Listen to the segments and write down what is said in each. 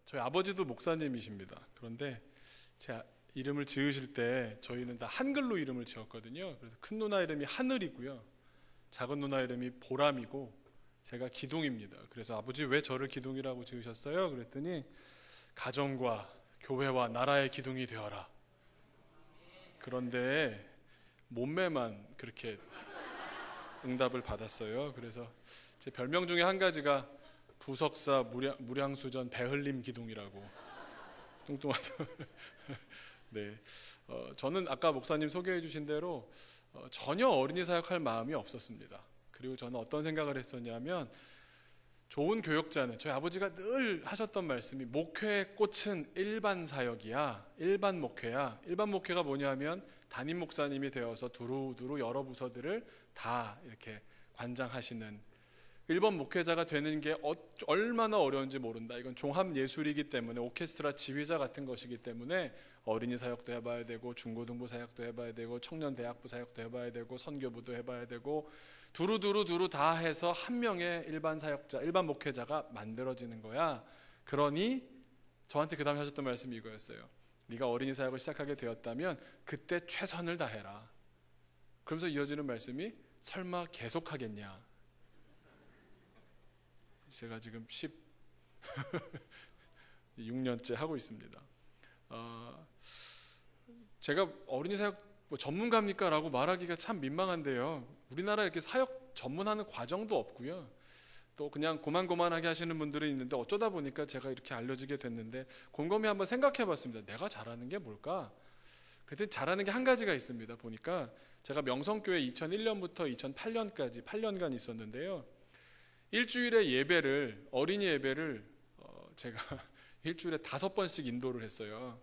저희 아버지도 목사님이십니다. 그런데 제 이름을 지으실 때 저희는 다 한글로 이름을 지었거든요. 그래서 큰 누나 이름이 하늘이고요, 작은 누나 이름이 보람이고, 제가 기둥입니다. 그래서 아버지 왜 저를 기둥이라고 지으셨어요? 그랬더니 가정과 교회와 나라의 기둥이 되어라. 그런데 몸매만 그렇게 응답을 받았어요. 그래서 제 별명 중에 한 가지가 부석사 무량수전 배흘림 기둥이라고. 뚱뚱하죠. 네, 저는 아까 목사님 소개해 주신 대로 전혀 어린이 사역할 마음이 없었습니다. 그리고 저는 어떤 생각을 했었냐면, 좋은 교역자는, 저희 아버지가 늘 하셨던 말씀이, 목회의 꽃은 일반 사역이야, 일반 목회야. 일반 목회가 뭐냐면 담임 목사님이 되어서 두루두루 여러 부서들을 다 이렇게 관장하시는, 일반 목회자가 되는 게 얼마나 어려운지 모른다. 이건 종합 예술이기 때문에, 오케스트라 지휘자 같은 것이기 때문에 어린이 사역도 해봐야 되고, 중고등부 사역도 해봐야 되고, 청년 대학부 사역도 해봐야 되고, 선교부도 해봐야 되고, 두루 다 해서 한 명의 일반 사역자, 일반 목회자가 만들어지는 거야. 그러니 저한테 그 다음에 하셨던 말씀이 이거였어요. 네가 어린이 사역을 시작하게 되었다면 그때 최선을 다해라. 그러면서 이어지는 말씀이, 설마 계속하겠냐. 제가 지금 16년째 하고 있습니다. 제가 어린이 사역 전문가입니까? 라고 말하기가 참 민망한데요, 우리나라에 이렇게 사역 전문하는 과정도 없고요, 또 그냥 고만고만하게 하시는 분들이 있는데, 어쩌다 보니까 제가 이렇게 알려지게 됐는데, 곰곰이 한번 생각해 봤습니다. 내가 잘하는 게 뭘까? 그랬더니 잘하는 게 한 가지가 있습니다. 보니까 제가 명성교회 2001년부터 2008년까지 8년간 있었는데요, 일주일에 예배를, 어린이 예배를 제가 일주일에 5번씩 인도를 했어요.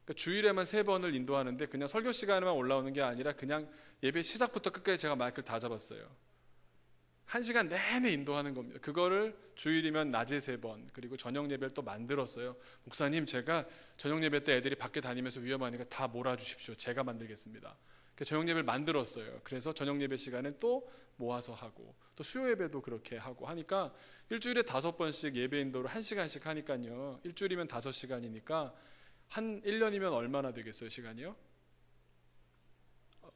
그러니까 주일에만 3번을 인도하는데, 그냥 설교 시간에만 올라오는 게 아니라 그냥 예배 시작부터 끝까지 제가 마이크를 다 잡았어요. 1시간 내내 인도하는 겁니다. 그거를 주일이면 낮에 3번, 그리고 저녁 예배를 또 만들었어요. 목사님, 제가 저녁 예배 때 애들이 밖에 다니면서 위험하니까 다 몰아주십시오. 제가 만들겠습니다. 저녁 예배를 만들었어요. 그래서 저녁 예배 시간에 또 모아서 하고, 또 수요 예배도 그렇게 하고 하니까 일주일에 5번씩 예배 인도를 1시간씩 하니까요, 일주일이면 5시간이니까 한 1년이면 얼마나 되겠어요, 시간이요?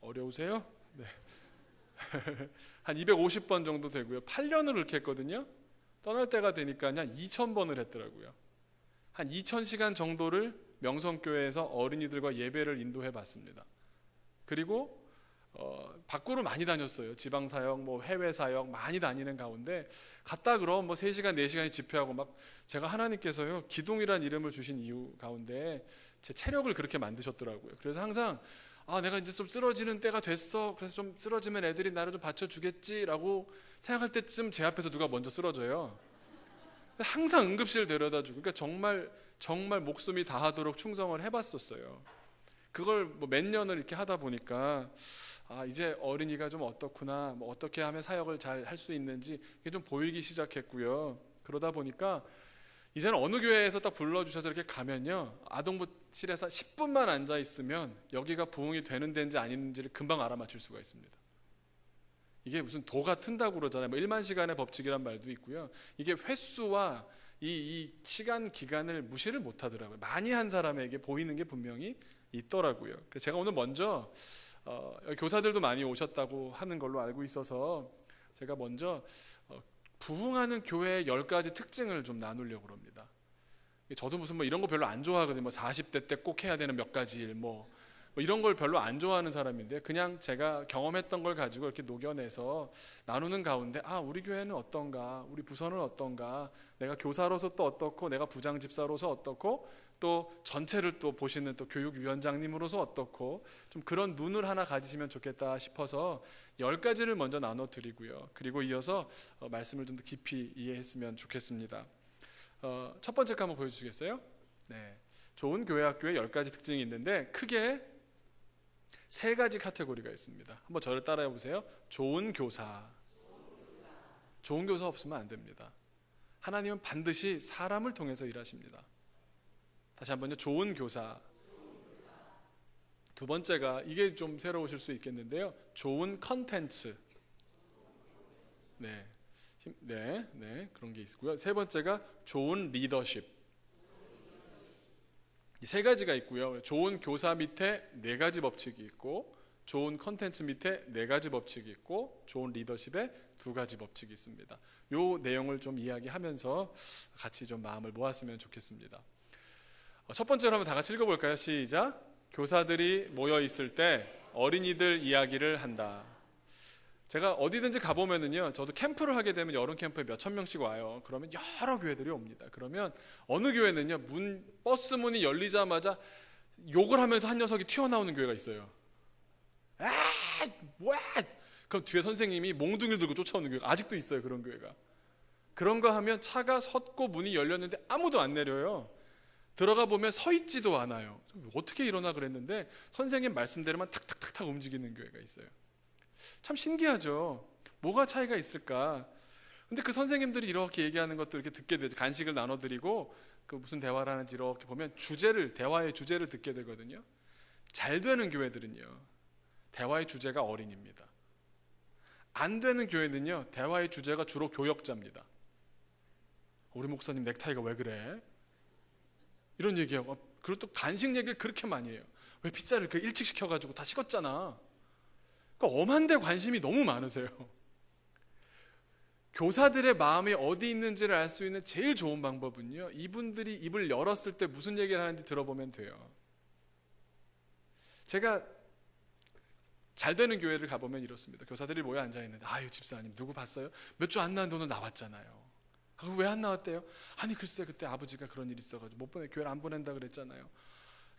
어려우세요? 네. 한 250번 정도 되고요. 8년을 그렇게 했거든요. 떠날 때가 되니까 한 2000번을 했더라고요. 한 2000시간 정도를 명성교회에서 어린이들과 예배를 인도해 봤습니다. 그리고 밖으로 많이 다녔어요. 지방사역, 해외사역 많이 다니는 가운데, 갔다 그럼 3시간, 4시간이 집회하고, 막 제가 하나님께서요, 기둥이란 이름을 주신 이유 가운데 제 체력을 그렇게 만드셨더라고요. 그래서 항상 내가 이제 좀 쓰러지는 때가 됐어. 그래서 좀 쓰러지면 애들이 나를 좀 받쳐주겠지라고 생각할 때쯤 제 앞에서 누가 먼저 쓰러져요. 항상 응급실 데려다 주고, 그러니까 정말 목숨이 다하도록 충성을 해봤었어요. 그걸 몇 년을 이렇게 하다 보니까, 이제 어린이가 좀 어떻구나, 어떻게 하면 사역을 잘 할 수 있는지 이게 좀 보이기 시작했고요. 그러다 보니까 이제는 어느 교회에서 딱 불러주셔서 이렇게 가면요, 아동부실에서 10분만 앉아 있으면 여기가 부흥이 되는 데인지 아닌지를 금방 알아맞힐 수가 있습니다. 이게 무슨 도가 튼다고 그러잖아요. 1만 시간의 법칙이란 말도 있고요. 이게 횟수와 이 시간 기간을 무시를 못하더라고요. 많이 한 사람에게 보이는 게 분명히 있더라고요. 그래서 제가 오늘 먼저 교사들도 많이 오셨다고 하는 걸로 알고 있어서, 제가 먼저 부흥하는 교회의 10가지 특징을 좀 나누려고 합니다. 저도 무슨 이런 거 별로 안 좋아하거든요. 40대 때 꼭 해야 되는 몇 가지 일, 이런 걸 별로 안 좋아하는 사람인데, 그냥 제가 경험했던 걸 가지고 이렇게 녹여내서 나누는 가운데, 우리 교회는 어떤가, 우리 부서는 어떤가, 내가 교사로서 또 어떻고, 내가 부장집사로서 어떻고, 또 전체를 또 보시는 또 교육위원장님으로서 어떻고, 좀 그런 눈을 하나 가지시면 좋겠다 싶어서 10가지를 먼저 나눠드리고요. 그리고 이어서 말씀을 좀 더 깊이 이해했으면 좋겠습니다. 첫 번째 거 한번 보여주시겠어요? 네, 좋은 교회 학교의 10가지 특징이 있는데, 크게 3가지 카테고리가 있습니다. 한번 저를 따라해 보세요. 좋은 교사. 좋은 교사 없으면 안 됩니다. 하나님은 반드시 사람을 통해서 일하십니다. 다시 한번요. 좋은 교사. 두 번째가, 이게 좀 새로우실 수 있겠는데요, 좋은 컨텐츠. 네, 그런 게 있고요. 세 번째가 좋은 리더십. 이 세 가지가 있고요. 좋은 교사 밑에 네 가지 법칙이 있고, 좋은 컨텐츠 밑에 네 가지 법칙이 있고, 좋은 리더십에 두 가지 법칙이 있습니다. 요 내용을 좀 이야기하면서 같이 좀 마음을 모았으면 좋겠습니다. 첫 번째로 한번 다 같이 읽어볼까요? 시작. 교사들이 모여 있을 때 어린이들 이야기를 한다. 제가 어디든지 가보면은요, 저도 캠프를 하게 되면 여름 캠프에 몇천 명씩 와요. 그러면 여러 교회들이 옵니다. 그러면 어느 교회는요, 버스 문이 열리자마자 욕을 하면서 한 녀석이 튀어나오는 교회가 있어요. 아, 뭐야! 그럼 뒤에 선생님이 몽둥이를 들고 쫓아오는 교회가 아직도 있어요. 그런 교회가. 그런 거 하면 차가 섰고 문이 열렸는데 아무도 안 내려요. 들어가 보면 서 있지도 않아요. 어떻게 일어나 그랬는데 선생님 말씀대로만 탁탁탁탁 움직이는 교회가 있어요. 참 신기하죠. 뭐가 차이가 있을까? 근데 그 선생님들이 이렇게 얘기하는 것들 이렇게 듣게 되죠. 간식을 나눠드리고 그 무슨 대화를 하는지 이렇게 보면 대화의 주제를 듣게 되거든요. 잘 되는 교회들은요, 대화의 주제가 어린이입니다. 안 되는 교회는요, 대화의 주제가 주로 교역자입니다. 우리 목사님 넥타이가 왜 그래? 이런 얘기하고, 그리고 또 간식 얘기를 그렇게 많이 해요. 왜 피자를 그 일찍 시켜가지고 다 식었잖아. 그러니까 엄한 데 관심이 너무 많으세요. 교사들의 마음이 어디 있는지를 알 수 있는 제일 좋은 방법은요, 이분들이 입을 열었을 때 무슨 얘기를 하는지 들어보면 돼요. 제가 잘 되는 교회를 가보면 이렇습니다. 교사들이 모여 앉아있는데, 아유 집사님 누구 봤어요? 몇 주 안 나왔는데 오늘 나왔잖아요. 왜 안 나왔대요? 아니 글쎄 그때 아버지가 그런 일이 있어가지고 못 보내, 교회를 안 보낸다 그랬잖아요.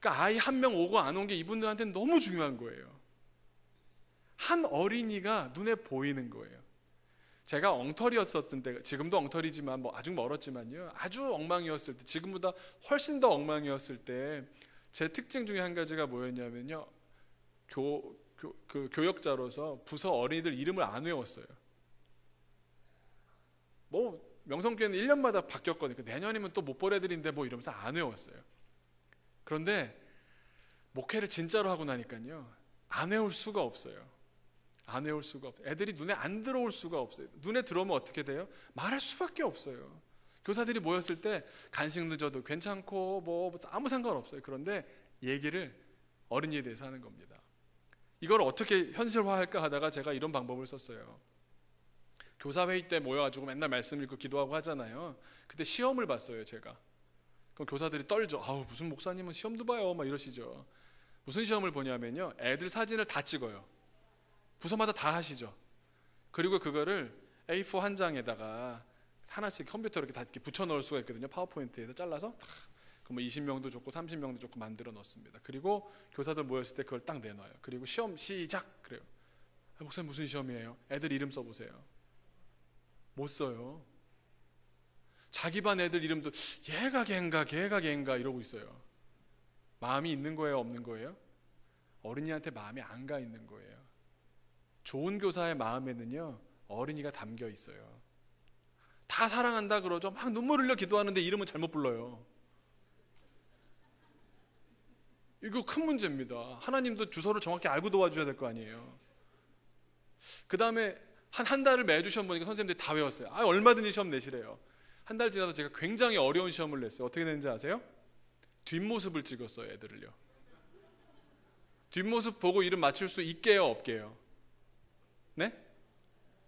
그러니까 아이 한 명 오고 안 온 게 이분들한테는 너무 중요한 거예요. 한 어린이가 눈에 보이는 거예요. 제가 엉터리였었던 때, 지금도 엉터리지만 뭐 아주 멀었지만요, 아주 엉망이었을 때, 지금보다 훨씬 더 엉망이었을 때 제 특징 중에 한 가지가 뭐였냐면요, 교역자로서 부서 어린이들 이름을 안 외웠어요. 뭐 명성교회는 1년마다 바뀌었거든요. 내년이면 또 못 볼 애들인데 뭐 이러면서 안 외웠어요. 그런데 목회를 진짜로 하고 나니까요, 안 외울 수가 없어요. 안 외울 수가 없어요. 애들이 눈에 안 들어올 수가 없어요. 눈에 들어오면 어떻게 돼요? 말할 수밖에 없어요. 교사들이 모였을 때 간식 늦어도 괜찮고 뭐 아무 상관없어요. 그런데 얘기를 어린이에 대해서 하는 겁니다. 이걸 어떻게 현실화할까 하다가 제가 이런 방법을 썼어요. 교사회의 때 모여가지고 맨날 말씀 읽고 기도하고 하잖아요. 그때 시험을 봤어요, 제가. 그럼 교사들이 떨죠. 아우 무슨 목사님은 시험도 봐요 막 이러시죠. 무슨 시험을 보냐면요, 애들 사진을 다 찍어요. 부서마다 다 하시죠. 그리고 그거를 A4 한 장에다가 하나씩 컴퓨터로 이렇게 다 이렇게 붙여 넣을 수가 있거든요. 파워포인트에서 잘라서 그럼 20명도 좋고 30명도 좋고 만들어 넣습니다. 그리고 교사들 모였을 때 그걸 딱 내놔요. 그리고 시험 시작 그래요. 목사님 무슨 시험이에요? 애들 이름 써보세요. 못 써요. 자기 반 애들 이름도 얘가 걔인가 이러고 있어요. 마음이 있는 거예요, 없는 거예요? 어린이한테 마음이 안 가 있는 거예요. 좋은 교사의 마음에는요, 어린이가 담겨 있어요. 다 사랑한다 그러죠. 막 눈물 흘려 기도하는데 이름은 잘못 불러요. 이거 큰 문제입니다. 하나님도 주소를 정확히 알고 도와줘야 될 거 아니에요. 그 다음에 한 달을 매주 시험 보니까 선생님들이 다 외웠어요. 얼마든지 시험 내시래요. 한 달 지나서 제가 굉장히 어려운 시험을 냈어요. 어떻게 됐는지 아세요? 뒷모습을 찍었어요, 애들을요. 뒷모습 보고 이름 맞출 수 있게요, 없게요? 네?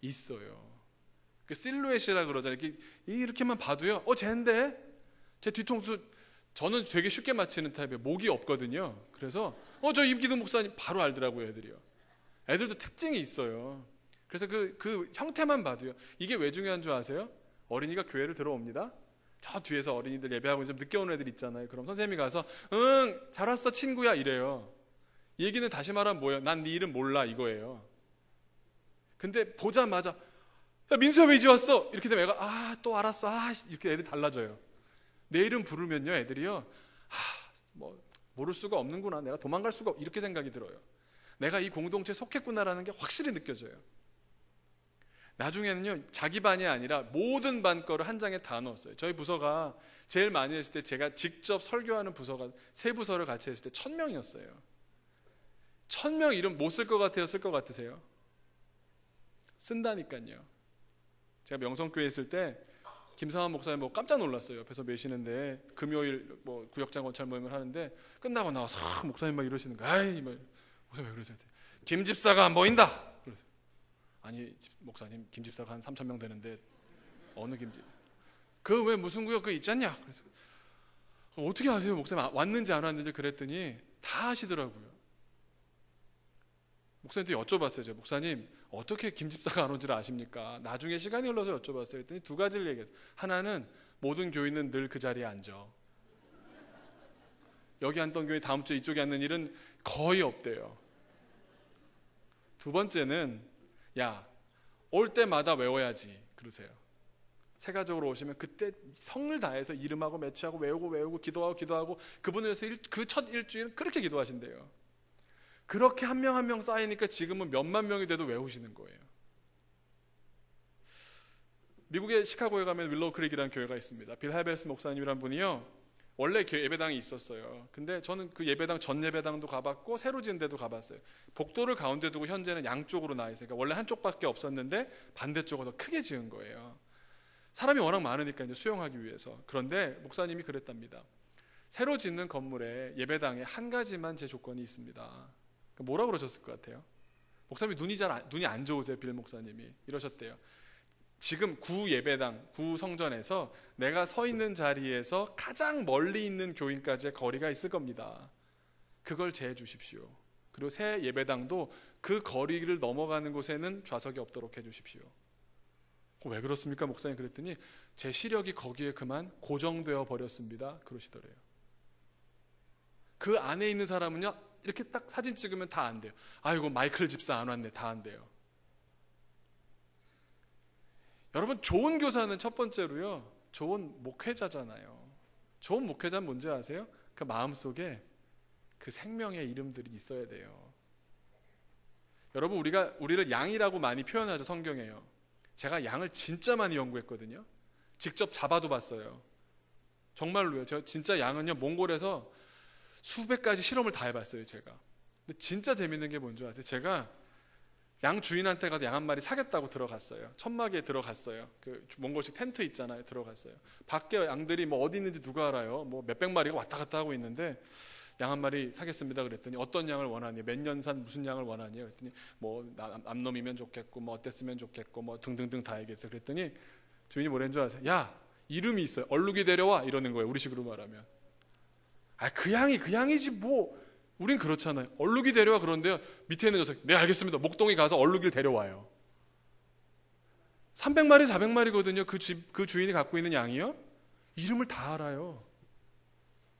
있어요. 그 실루엣이라 그러잖아요. 이렇게만 봐도요, 쟤인데? 제 뒤통수, 저는 되게 쉽게 맞히는 타입이에요. 목이 없거든요. 그래서 저 임기동 목사님 바로 알더라고요, 애들이요. 애들도 특징이 있어요. 그래서 그 형태만 봐도요. 이게 왜 중요한 줄 아세요? 어린이가 교회를 들어옵니다. 저 뒤에서 어린이들 예배하고 좀 늦게 오는 애들 있잖아요. 그럼 선생님이 가서 응, 잘 왔어 친구야 이래요. 이 얘기는 다시 말하면 뭐예요? 난 네 이름 몰라 이거예요. 근데 보자마자 야 민수야 왜 이제 왔어? 이렇게 되면 애가 또 알았어. 이렇게 애들 달라져요. 내 이름 부르면요, 애들이요, 뭐 모를 수가 없는구나, 내가 도망갈 수가 이렇게 생각이 들어요. 내가 이 공동체에 속했구나라는 게 확실히 느껴져요. 나중에는요, 자기 반이 아니라 모든 반 거를 한 장에 다 넣었어요. 저희 부서가 제일 많이 했을 때, 제가 직접 설교하는 부서가 세 부서를 같이 했을 때 1000명이었어요 1000명 이름 못 쓸 것 같아요, 쓸 것 같으세요? 쓴다니까요. 제가 명성교회 있을 때 김상환 목사님 뭐 깜짝 놀랐어요. 옆에서 매시는데 금요일 뭐 구역장 권찰 모임을 하는데 끝나고 나와서 목사님 막 이러시는 거예요. 아이, 뭐, 목사님 왜 그러세요? 김 집사가 안 보인다. 그러세요. 아니 목사님, 김 집사가 한 3,000명 되는데 어느 김집? 그 왜 무슨 구역 그 있지 않냐? 그래서 어떻게 아세요? 목사님 왔는지 안 왔는지 그랬더니 다 아시더라고요. 목사님한테 여쭤봤어요. 제가 목사님 어떻게 김 집사가 안 온지를 아십니까? 나중에 시간이 흘러서 여쭤봤어요. 그랬더니 두 가지를 얘기했어요. 하나는 모든 교인은 늘 그 자리에 앉아. 여기 앉던 교인 다음 주에 이쪽에 앉는 일은 거의 없대요. 두 번째는 야, 올 때마다 외워야지 그러세요. 새 가족으로 오시면 그때 성을 다해서 이름하고 매치하고 외우고 기도하고 그분을 위해서 그 첫 일주일은 그렇게 기도하신대요. 그렇게 한 명 한 명 쌓이니까 지금은 몇만 명이 돼도 외우시는 거예요. 미국의 시카고에 가면 윌로우 크릭이라는 교회가 있습니다. 빌 하베스 목사님이란 분이요, 원래 예배당이 있었어요. 근데 저는 그 예배당 전 예배당도 가봤고 새로 지은 데도 가봤어요. 복도를 가운데 두고 현재는 양쪽으로 나 있으니까 원래 한쪽밖에 없었는데 반대쪽으로 더 크게 지은 거예요. 사람이 워낙 많으니까 이제 수용하기 위해서. 그런데 목사님이 그랬답니다. 새로 짓는 건물에 예배당에 한 가지만 제 조건이 있습니다. 뭐라고 그러셨을 것 같아요? 목사님이 눈이 안 좋으세요. 빌 목사님이 이러셨대요. 지금 구 예배당, 구 성전에서 내가 서 있는 자리에서 가장 멀리 있는 교인까지의 거리가 있을 겁니다. 그걸 재해 주십시오. 그리고 새 예배당도 그 거리를 넘어가는 곳에는 좌석이 없도록 해 주십시오. 왜 그렇습니까 목사님? 그랬더니 제 시력이 거기에 그만 고정되어 버렸습니다 그러시더래요. 그 안에 있는 사람은요, 이렇게 딱 사진 찍으면 다 안 돼요. 아이고 마이클 집사 안 왔네, 다 안 돼요. 여러분, 좋은 교사는 첫 번째로요, 좋은 목회자잖아요. 좋은 목회자는 뭔지 아세요? 그 마음속에 그 생명의 이름들이 있어야 돼요. 여러분, 우리를 양이라고 많이 표현하죠, 성경에요. 제가 양을 진짜 많이 연구했거든요. 직접 잡아도 봤어요. 정말로요. 저 진짜 양은요, 몽골에서 수백 가지 실험을 다 해봤어요, 제가. 근데 진짜 재밌는 게 뭔지 아세요? 제가 양 주인한테 가서 양 한 마리 사겠다고 들어갔어요. 천막에 들어갔어요. 그 몽골식 텐트 있잖아요. 들어갔어요. 밖에 양들이 뭐 어디 있는지 누가 알아요? 뭐 몇백 마리가 왔다 갔다 하고 있는데 양 한 마리 사겠습니다 그랬더니 어떤 양을 원하니? 몇 년 산 무슨 양을 원하니? 그랬더니 뭐 암놈이면 좋겠고 뭐 어땠으면 좋겠고 뭐 등등등 다 얘기했어요. 그랬더니 주인이 뭐라는 줄 아세요? 야, 이름이 있어요. 얼룩이 데려와 이러는 거예요. 우리식으로 말하면. 아, 그 양이지 뭐. 우린 그렇잖아요. 얼룩이 데려와 그런데요, 밑에 있는 녀석, 네 알겠습니다. 목동이 가서 얼룩이를 데려와요. 300마리 400마리거든요 그 주인이 갖고 있는 양이요. 이름을 다 알아요.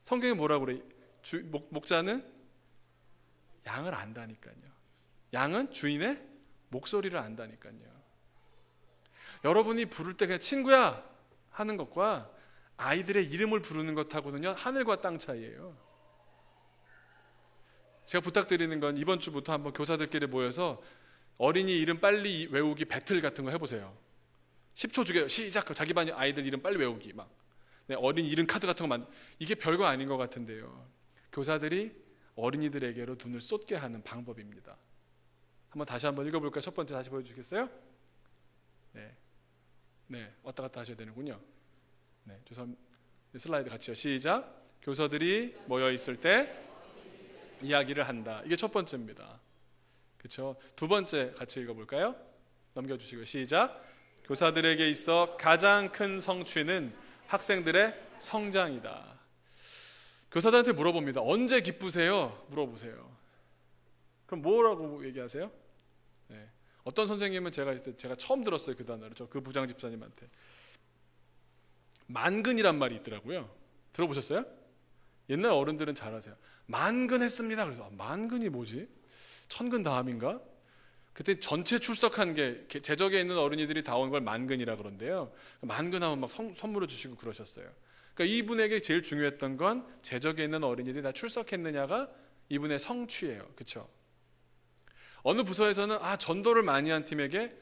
성경에 뭐라고 그래? 목자는 양을 안다니까요. 양은 주인의 목소리를 안다니까요. 여러분이 부를 때 그냥 친구야 하는 것과 아이들의 이름을 부르는 것하고는요, 하늘과 땅 차이예요. 제가 부탁드리는 건 이번 주부터 한번 교사들끼리 모여서 어린이 이름 빨리 외우기 배틀 같은 거 해보세요. 10초 주게요. 시작. 자기 반 아이들 이름 빨리 외우기 막. 네, 어린이 이름 카드 같은 거 이게 별거 아닌 것 같은데요. 교사들이 어린이들에게로 눈을 쏟게 하는 방법입니다. 한번 다시 한번 읽어볼까요? 첫 번째 다시 보여주시겠어요? 네, 왔다 갔다 하셔야 되는군요. 네, 죄송합니다. 슬라이드 같이요. 시작. 교사들이 모여 있을 때 이야기를 한다. 이게 첫 번째입니다. 그렇죠? 두 번째 같이 읽어볼까요? 넘겨주시고 시작. 교사들에게 있어 가장 큰 성취는 학생들의 성장이다. 교사들한테 물어봅니다. 언제 기쁘세요? 물어보세요. 그럼 뭐라고 얘기하세요? 네. 어떤 선생님은 제가 처음 들었어요. 그 단어를. 그 부장 집사님한테. 만근이란 말이 있더라고요. 들어보셨어요? 옛날 어른들은 잘 아세요. 만근했습니다. 그래서 만근이 뭐지? 천근 다함인가? 그때 전체 출석한 게 제적에 있는 어린이들이 다 온 걸 만근이라 그런데요. 만근하면 막 선물을 주시고 그러셨어요. 그러니까 이분에게 제일 중요했던 건 제적에 있는 어린이들이 다 출석했느냐가 이분의 성취예요. 그렇죠? 어느 부서에서는 전도를 많이 한 팀에게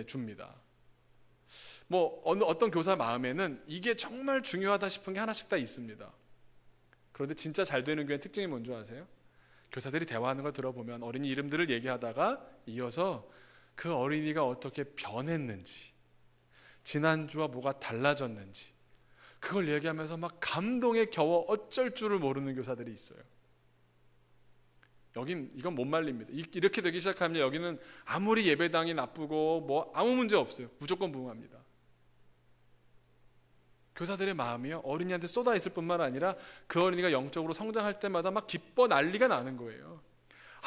줍니다. 뭐 어떤 교사 마음에는 이게 정말 중요하다 싶은 게 하나씩 다 있습니다. 그런데 진짜 잘 되는 교회의 특징이 뭔지 아세요? 교사들이 대화하는 걸 들어보면 어린이 이름들을 얘기하다가 이어서 그 어린이가 어떻게 변했는지, 지난주와 뭐가 달라졌는지 그걸 얘기하면서 막 감동에 겨워 어쩔 줄을 모르는 교사들이 있어요. 여긴 이건 못 말립니다. 이렇게 되기 시작하면 여기는 아무리 예배당이 나쁘고 뭐 아무 문제 없어요. 무조건 부흥합니다. 교사들의 마음이요, 어린이한테 쏟아 있을 뿐만 아니라 그 어린이가 영적으로 성장할 때마다 막 기뻐 난리가 나는 거예요.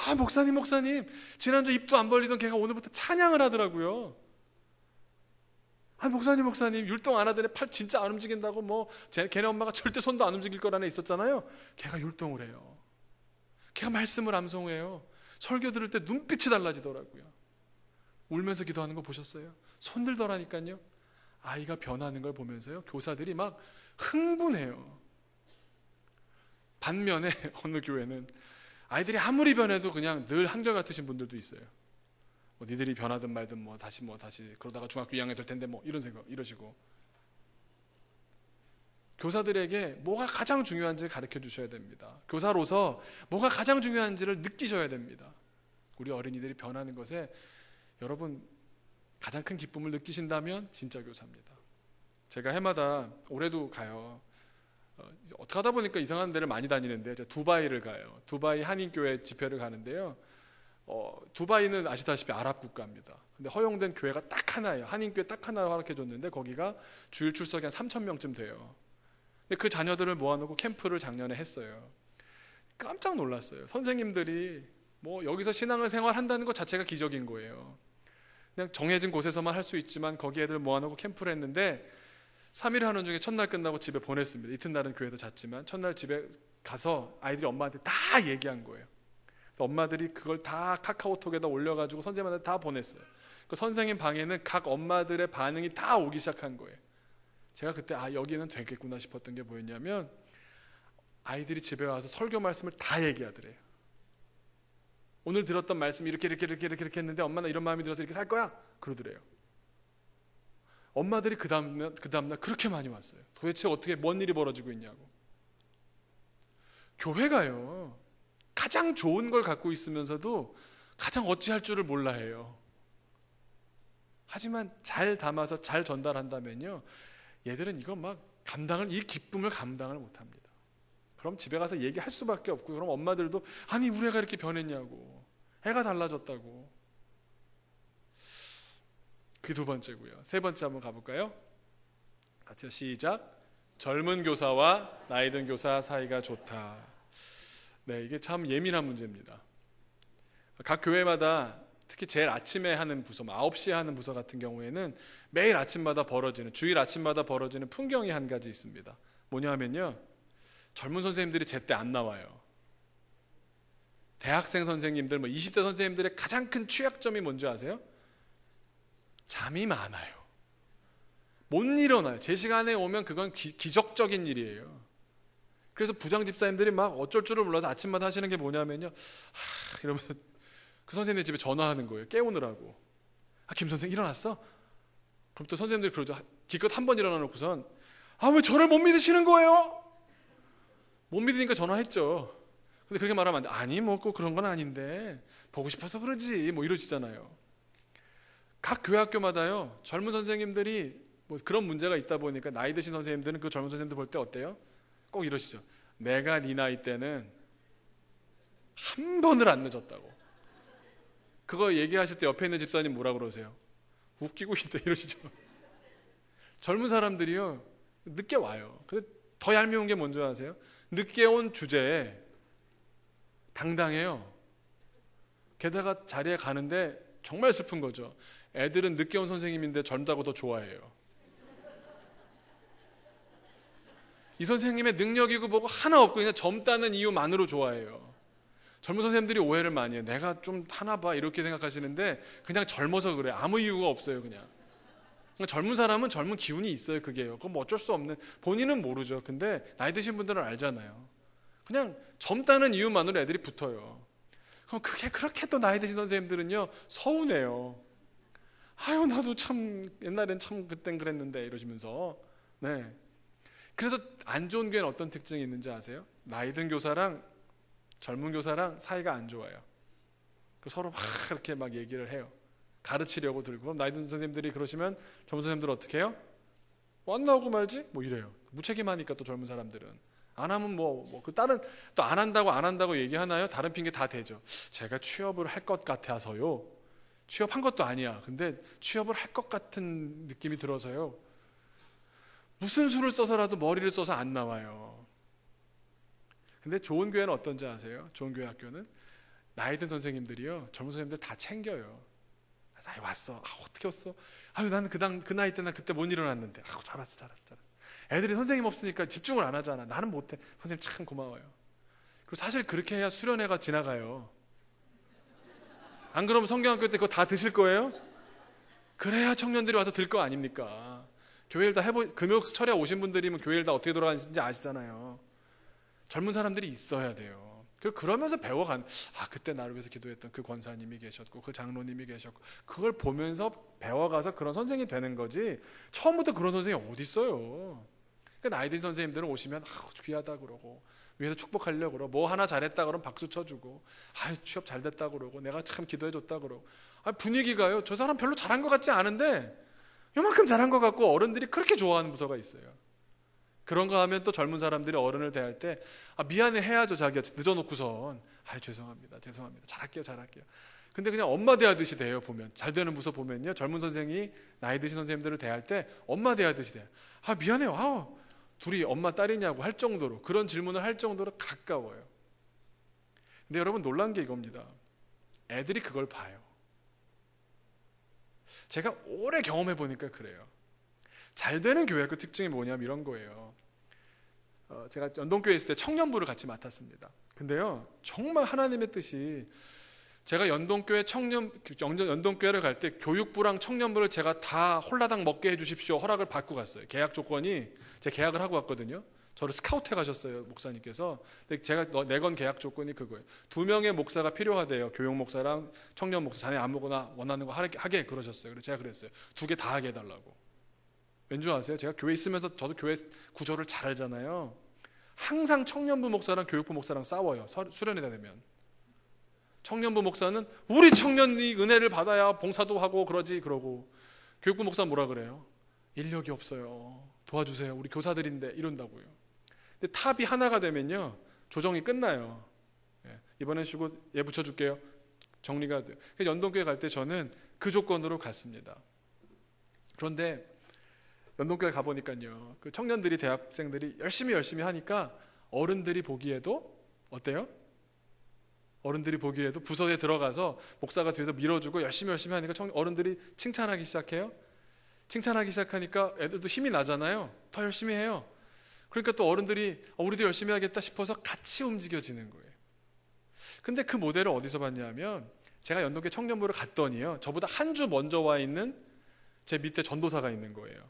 아, 목사님 지난주 입도 안 벌리던 걔가 오늘부터 찬양을 하더라고요. 아, 목사님 율동 안 하더니 팔 진짜 안 움직인다고, 뭐 걔네 엄마가 절대 손도 안 움직일 거라는 애 있었잖아요. 걔가 율동을 해요. 걔가 말씀을 암송해요. 설교 들을 때 눈빛이 달라지더라고요. 울면서 기도하는 거 보셨어요? 손 들더라니까요. 아이가 변하는 걸 보면서요, 교사들이 막 흥분해요. 반면에 어느 교회는 아이들이 아무리 변해도 그냥 늘 한결같으신 분들도 있어요. 뭐 니들이 변하든 말든 다시 그러다가 중학교 2학년 될 텐데 이런 생각, 이러시고. 교사들에게 뭐가 가장 중요한지를 가르쳐 주셔야 됩니다. 교사로서 뭐가 가장 중요한지를 느끼셔야 됩니다. 우리 어린이들이 변하는 것에 여러분 가장 큰 기쁨을 느끼신다면 진짜 교사입니다. 제가 해마다 올해도 가요. 어떻게 하다 보니까 이상한 데를 많이 다니는데 두바이를 가요. 두바이 한인교회 집회를 가는데요. 두바이는 아시다시피 아랍 국가입니다. 근데 허용된 교회가 딱 하나예요. 한인교회 딱 하나 허락해 줬는데 거기가 주일 출석이 한 3,000명쯤 돼요. 근데 그 자녀들을 모아놓고 캠프를 작년에 했어요. 깜짝 놀랐어요. 선생님들이 여기서 신앙을 생활한다는 것 자체가 기적인 거예요. 그냥 정해진 곳에서만 할 수 있지만 거기 애들 모아놓고 캠프를 했는데 3일 하는 중에 첫날 끝나고 집에 보냈습니다. 이튿날은 교회도 잤지만 첫날 집에 가서 아이들이 엄마한테 다 얘기한 거예요. 엄마들이 그걸 다 카카오톡에다 올려가지고 선생님한테 다 보냈어요. 그 선생님 방에는 각 엄마들의 반응이 다 오기 시작한 거예요. 제가 그때 여기는 되겠구나 싶었던 게 뭐였냐면 아이들이 집에 와서 설교 말씀을 다 얘기하더래요. 오늘 들었던 말씀이 이렇게 했는데 엄마는 이런 마음이 들어서 이렇게 살 거야? 그러더래요. 엄마들이 그 다음날 그렇게 많이 왔어요. 도대체 어떻게 뭔 일이 벌어지고 있냐고. 교회가요, 가장 좋은 걸 갖고 있으면서도 가장 어찌할 줄을 몰라 해요. 하지만 잘 담아서 잘 전달한다면요, 얘들은 이거 이 기쁨을 감당을 못합니다. 그럼 집에 가서 얘기할 수밖에 없고, 그럼 엄마들도 아니 우리 애가 이렇게 변했냐고, 애가 달라졌다고. 그게 두 번째고요. 세 번째 한번 가볼까요? 같이요. 시작. 젊은 교사와 나이 든 교사 사이가 좋다. 네, 이게 참 예민한 문제입니다. 각 교회마다 특히 제일 아침에 하는 부서, 9시에 하는 부서 같은 경우에는 매일 아침마다 주일 아침마다 벌어지는 풍경이 한 가지 있습니다. 뭐냐 하면요, 젊은 선생님들이 제때 안 나와요. 대학생 선생님들, 20대 선생님들의 가장 큰 취약점이 뭔지 아세요? 잠이 많아요. 못 일어나요. 제 시간에 오면 그건 기적적인 일이에요. 그래서 부장 집사님들이 막 어쩔 줄을 몰라서 아침마다 하시는 게 뭐냐면요, 이러면서 그 선생님 집에 전화하는 거예요. 깨우느라고. 김 선생 일어났어? 그럼 또 선생님들이 그러죠. 기껏 한 번 일어나 놓고선 왜 저를 못 믿으시는 거예요? 못 믿으니까 전화했죠. 근데 그렇게 말하면 안 돼. 아니 꼭 그런 건 아닌데 보고 싶어서 그러지 이러시잖아요. 각 교회 학교마다요, 젊은 선생님들이 그런 문제가 있다 보니까 나이 드신 선생님들은 그 젊은 선생님들 볼 때 어때요? 꼭 이러시죠. 내가 네 나이 때는 한 번을 안 늦었다고. 그거 얘기하실 때 옆에 있는 집사님 뭐라 그러세요? 웃기고 있다 이러시죠. 젊은 사람들이요, 늦게 와요. 근데 더 얄미운 게 뭔지 아세요? 늦게 온 주제에 당당해요. 게다가 자리에 가는데 정말 슬픈 거죠. 애들은 늦게 온 선생님인데 젊다고 더 좋아해요. 이 선생님의 능력이고 뭐고 하나 없고 그냥 젊다는 이유만으로 좋아해요. 젊은 선생님들이 오해를 많이 해요. 내가 좀 하나 봐 이렇게 생각하시는데 그냥 젊어서 그래요. 아무 이유가 없어요. 그냥 젊은 사람은 젊은 기운이 있어요. 그게요. 그건 어쩔 수 없는, 본인은 모르죠. 근데 나이 드신 분들은 알잖아요. 그냥 젊다는 이유만으로 애들이 붙어요. 그럼 그게 그렇게 또 나이 드신 선생님들은요, 서운해요. 나도 참 옛날엔 참 그땐 그랬는데 이러시면서. 네. 그래서 안 좋은 교회는 어떤 특징이 있는지 아세요? 나이 든 교사랑 젊은 교사랑 사이가 안 좋아요. 서로 막 그렇게 막 얘기를 해요. 가르치려고 들고. 그럼 나이 든 선생님들이 그러시면 젊은 선생님들은 어떻게 해요? 완나오고 말지? 뭐 이래요. 무책임하니까 또 젊은 사람들은. 안 하면 그 다른 또 안 한다고 얘기하나요? 다른 핑계 다 대죠. 제가 취업을 할 것 같아서요. 취업한 것도 아니야. 근데 취업을 할 것 같은 느낌이 들어서요. 무슨 수를 써서라도 머리를 써서 안 나와요. 근데 좋은 교회는 어떤지 아세요? 좋은 교회 학교는 나이 든 선생님들이요, 젊은 선생님들 다 챙겨요. 나이 왔어. 어떻게 왔어? 나는 그 나이 때 난 그때 못 일어났는데. 잘했어. 애들이 선생님 없으니까 집중을 안 하잖아. 나는 못해. 선생님 참 고마워요. 그리고 사실 그렇게 해야 수련회가 지나가요. 안 그러면 성경학교 때 그거 다 드실 거예요? 그래야 청년들이 와서 들 거 아닙니까? 교회를 다 금요 철야 오신 분들이면 교회를 다 어떻게 돌아가는지 아시잖아요. 젊은 사람들이 있어야 돼요. 그러면서 배워간, 그때 나를 위해서 기도했던 그 권사님이 계셨고 그 장로님이 계셨고, 그걸 보면서 배워가서 그런 선생이 되는 거지, 처음부터 그런 선생이 어디 있어요. 그러니까 나이 든 선생님들은 오시면 귀하다 그러고, 위에서 축복하려고 그러고, 뭐 하나 잘했다 그러면 박수 쳐주고, 취업 잘 됐다 그러고, 내가 참 기도해줬다 그러고. 분위기가요, 저 사람 별로 잘한 것 같지 않은데 요만큼 잘한 것 같고 어른들이 그렇게 좋아하는 부서가 있어요. 그런 거 하면 또 젊은 사람들이 어른을 대할 때 미안해 해야죠. 자기가 늦어놓고선 죄송합니다 잘할게요. 근데 그냥 엄마 대하듯이 대해요. 보면 잘 되는 부서 보면요, 젊은 선생이 나이 드신 선생님들을 대할 때 엄마 대하듯이 대해요. 미안해요. 둘이 엄마 딸이냐고 할 정도로, 그런 질문을 할 정도로 가까워요. 근데 여러분, 놀란 게 이겁니다. 애들이 그걸 봐요. 제가 오래 경험해 보니까 그래요. 잘 되는 교회 그 특징이 뭐냐면 이런 거예요. 제가 연동교회에 있을 때 청년부를 같이 맡았습니다. 근데요, 정말 하나님의 뜻이, 제가 연동교회를 갈 때 교육부랑 청년부를 제가 다 홀라당 먹게 해주십시오 허락을 받고 갔어요. 계약 조건이, 제가 계약을 하고 갔거든요. 저를 스카우트해 가셨어요, 목사님께서. 근데 제가 내건 계약 조건이 그거예요. 2명의 목사가 필요하대요. 교육 목사랑 청년 목사. 자네 아무거나 원하는 거 하게 그러셨어요. 그래서 제가 그랬어요. 2개 다 하게 해달라고. 왠지 아세요? 제가 교회 있으면서 저도 교회 구조를 잘 알잖아요. 항상 청년부 목사랑 교육부 목사랑 싸워요. 수련회 되면. 청년부 목사는 우리 청년이 은혜를 받아야 봉사도 하고 그러고, 교육부 목사는 뭐라 그래요? 인력이 없어요. 도와주세요. 우리 교사들인데, 이런다고요. 근데 탑이 하나가 되면요, 조정이 끝나요. 이번엔 쉬고 얘 붙여줄게요. 정리가 돼요. 연동교회 갈 때 저는 그 조건으로 갔습니다. 그런데 연동교회 가보니까요, 그 청년들이, 대학생들이 열심히 하니까 어른들이 보기에도 어때요? 어른들이 보기에도 부서에 들어가서 목사가 뒤에서 밀어주고 열심히 하니까 어른들이 칭찬하기 시작해요. 칭찬하기 시작하니까 애들도 힘이 나잖아요. 더 열심히 해요. 그러니까 또 어른들이 우리도 열심히 하겠다 싶어서 같이 움직여지는 거예요. 근데 그 모델을 어디서 봤냐면, 제가 연동교회 청년부를 갔더니요, 저보다 한 주 먼저 와 있는 제 밑에 전도사가 있는 거예요.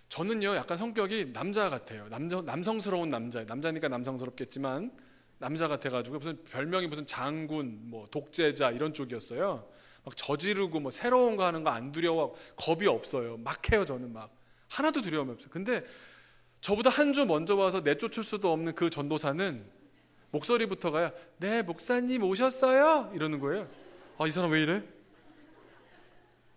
저는요, 약간 성격이 남자 같아요. 남성스러운 남자니까 남성스럽겠지만 남자 같아가지고, 무슨 별명이 무슨 장군, 독재자 이런 쪽이었어요. 막 저지르고 새로운 거 하는 거 안 두려워, 겁이 없어요. 막 해요. 저는 막 하나도 두려움이 없어요. 근데 저보다 한 주 먼저 와서 내쫓을 수도 없는 그 전도사는 목소리부터가요, 네, 목사님 오셨어요? 이러는 거예요. 이 사람 왜 이래?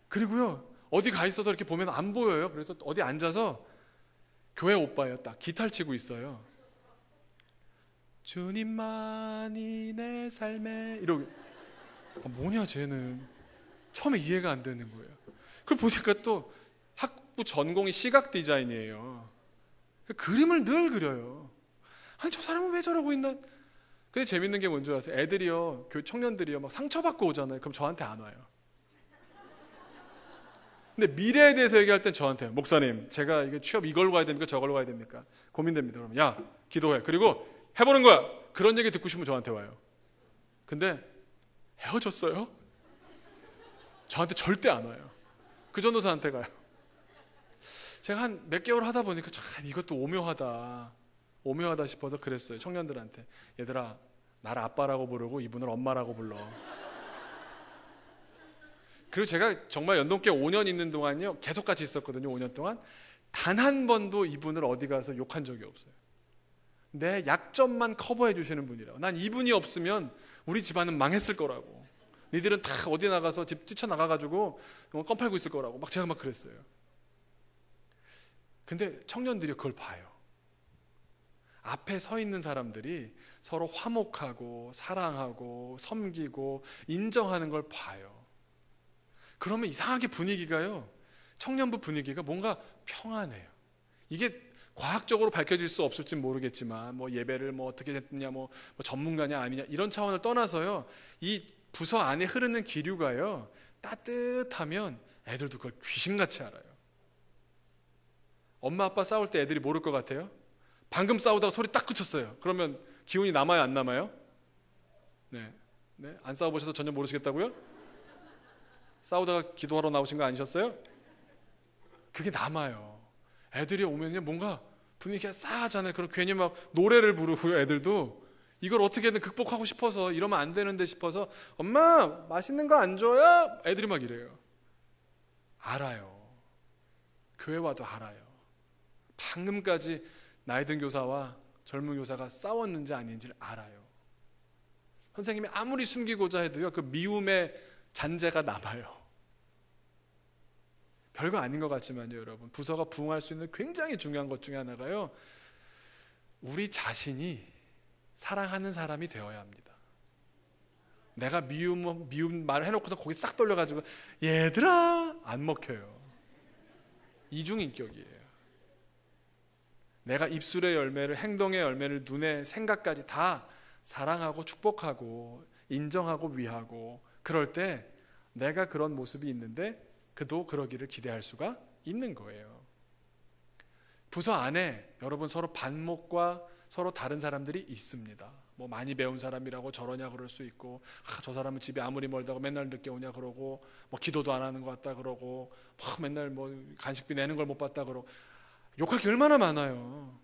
그리고요, 어디 가 있어도 이렇게 보면 안 보여요. 그래서 어디 앉아서, 교회 오빠예요. 딱 기타를 치고 있어요. 주님만이 내 삶에, 이러고. 뭐냐 쟤는. 처음에 이해가 안 되는 거예요. 그걸 보니까 또 학부 전공이 시각 디자인이에요. 그림을 늘 그려요. 저 사람은 왜 저러고 있나. 근데 재밌는 게 뭔지 아세요? 애들이요, 청년들이요, 막 상처받고 오잖아요. 그럼 저한테 안 와요. 근데 미래에 대해서 얘기할 땐 저한테, 목사님, 제가 이게 취업 이걸로 가야 됩니까? 저걸로 가야 됩니까? 고민됩니다. 그러면 야, 기도해. 그리고 해보는 거야. 그런 얘기 듣고 싶으면 저한테 와요. 근데 헤어졌어요? 저한테 절대 안 와요. 그 전도사한테 가요. 제가 한 몇 개월 하다 보니까 참 이것도 오묘하다 싶어서 그랬어요. 청년들한테, 얘들아, 나를 아빠라고 부르고 이분을 엄마라고 불러. 그리고 제가 정말 연동교회 5년 있는 동안요, 계속 같이 있었거든요. 5년 동안 단 한 번도 이분을 어디 가서 욕한 적이 없어요. 내 약점만 커버해 주시는 분이라고. 난 이분이 없으면 우리 집안은 망했을 거라고. 니들은 다 어디 나가서 집 뛰쳐나가가지고 껌 팔고 있을 거라고 막 제가 막 그랬어요. 근데 청년들이 그걸 봐요. 앞에 서 있는 사람들이 서로 화목하고 사랑하고 섬기고 인정하는 걸 봐요. 그러면 이상하게 분위기가요, 청년부 분위기가 뭔가 평안해요. 이게 과학적으로 밝혀질 수 없을지 모르겠지만 뭐 예배를 뭐 어떻게 했느냐 뭐 전문가냐 아니냐 이런 차원을 떠나서요, 이 부서 안에 흐르는 기류가요 따뜻하면 애들도 그걸 귀신같이 알아요. 엄마 아빠 싸울 때 애들이 모를 것 같아요? 방금 싸우다가 소리 딱 그쳤어요. 그러면 기운이 남아요 안 남아요? 네. 안 싸워보셔서 전혀 모르시겠다고요? 싸우다가 기도하러 나오신 거 아니셨어요? 그게 남아요. 애들이 오면요 뭔가 분위기가 싸하잖아요. 그럼 괜히 막 노래를 부르고요. 애들도 이걸 어떻게든 극복하고 싶어서 이러면 안 되는데 싶어서 엄마 맛있는 거 안 줘요? 애들이 막 이래요. 알아요. 교회 와도 알아요. 방금까지 나이 든 교사와 젊은 교사가 싸웠는지 아닌지를 알아요. 선생님이 아무리 숨기고자 해도요 그 미움의 잔재가 남아요. 별거 아닌 것 같지만요 여러분, 부서가 부흥할 수 있는 굉장히 중요한 것 중에 하나가요, 우리 자신이 사랑하는 사람이 되어야 합니다. 내가 미움 말을 해놓고서 고개 싹 돌려가지고 얘들아 안 먹혀요. 이중인격이에요. 내가 입술의 열매를, 행동의 열매를, 눈의 생각까지 다 사랑하고 축복하고 인정하고 위하고, 그럴 때 내가 그런 모습이 있는데 그도 그러기를 기대할 수가 있는 거예요. 부서 안에 여러분 서로 반목과 서로 다른 사람들이 있습니다. 뭐 많이 배운 사람이라고 저러냐 그럴 수 있고, 저 사람은 집에 아무리 멀다고 맨날 늦게 오냐 그러고, 뭐 기도도 안 하는 것 같다 그러고, 맨날 뭐 간식비 내는 걸 못 봤다 그러고, 욕할 게 얼마나 많아요.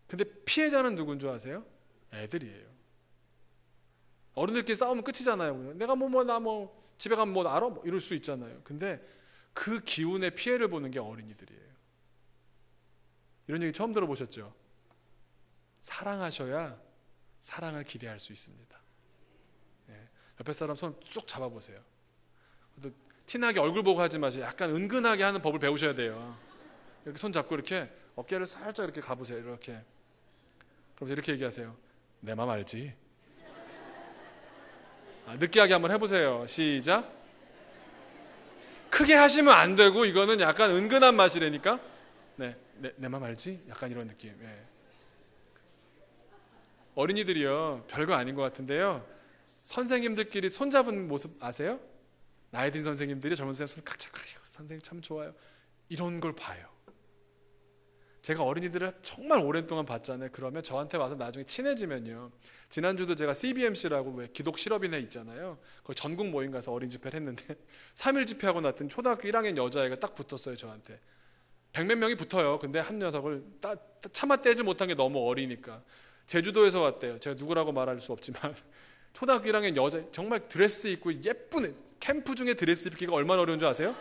근데 피해자는 누군 줄 아세요? 애들이에요. 어른들끼리 싸우면 끝이잖아요. 내가 나 집에 가면 뭐 알아? 뭐 이럴 수 있잖아요. 근데 그 기운의 피해를 보는 게 어린이들이에요. 이런 얘기 처음 들어보셨죠? 사랑하셔야 사랑을 기대할 수 있습니다. 옆에 사람 손 쭉 잡아보세요. 티나게 얼굴 보고 하지 마세요. 약간 은근하게 하는 법을 배우셔야 돼요. 이렇게 손 잡고 이렇게 어깨를 살짝 이렇게 가보세요. 이렇게. 그럼 이렇게 얘기하세요. 내 맘 알지? 느끼하게 한번 해보세요. 시작. 크게 하시면 안 되고, 이거는 약간 은근한 맛이라니까. 내 맘 알지? 약간 이런 느낌. 어린이들이요 별거 아닌 것 같은데요, 선생님들끼리 손잡은 모습 아세요? 나이 든 선생님들이 젊은 선생님 손 깍짝거리고 선생님 참 좋아요 이런 걸 봐요. 제가 어린이들을 정말 오랜 동안 봤잖아요. 그러면 저한테 와서 나중에 친해지면요, 지난주도 제가 CBMC라고 왜 기독 실업인회 있잖아요, 그 전국 모임 가서 어린 집회를 했는데 3일 집회하고 났더니 초등학교 1학년 여자애가 딱 붙었어요. 저한테 100몇 명이 붙어요. 근데 한 녀석을 차마 떼지 못한 게 너무 어리니까. 제주도에서 왔대요. 제가 누구라고 말할 수 없지만 초등학교 1학년 여자, 정말 드레스 입고 예쁜, 캠프 중에 드레스 입기가 얼마나 어려운 줄 아세요?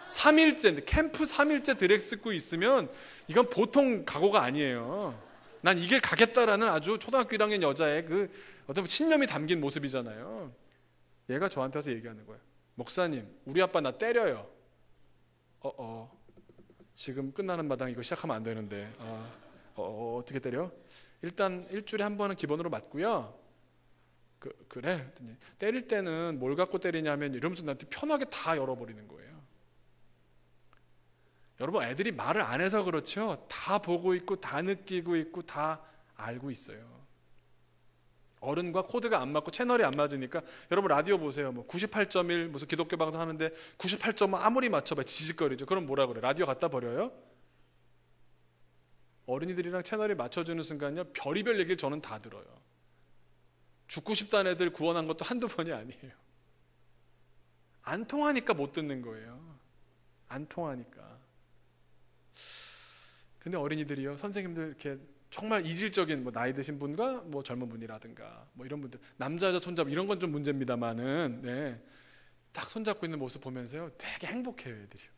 3일째인데, 캠프 3일째 드레스 입고 있으면 이건 보통 각오가 아니에요. 난 이게 가겠다라는 아주 초등학교 1학년 여자의 그 어떤 신념이 담긴 모습이잖아요. 얘가 저한테 와서 얘기하는 거예요. 목사님, 우리 아빠 나 때려요. 지금 끝나는 마당 이거 시작하면 안 되는데. 어떻게 때려? 일단 일주일에 한 번은 기본으로 맞고요. 그래? 때릴 때는 뭘 갖고 때리냐면 이러면서 나한테 편하게 다 열어버리는 거예요. 여러분, 애들이 말을 안 해서 그렇죠. 다 보고 있고 다 느끼고 있고 다 알고 있어요. 어른과 코드가 안 맞고 채널이 안 맞으니까, 여러분 라디오 보세요. 뭐 98.1 무슨 기독교 방송 하는데 98.5 아무리 맞춰봐 지직거리죠. 그럼 뭐라 그래? 라디오 갖다 버려요? 어린이들이랑 채널이 맞춰주는 순간요, 별의별 얘기를 저는 다 들어요. 죽고 싶다는 애들 구원한 것도 한두 번이 아니에요. 안 통하니까 못 듣는 거예요. 안 통하니까. 근데 어린이들이요, 선생님들 이렇게 정말 이질적인 뭐 나이 드신 분과 뭐 젊은 분이라든가 뭐 이런 분들, 남자 여자 손잡 이런 건 좀 문제입니다만은, 딱 손잡고 있는 모습 보면서요 되게 행복해요. 애들이요.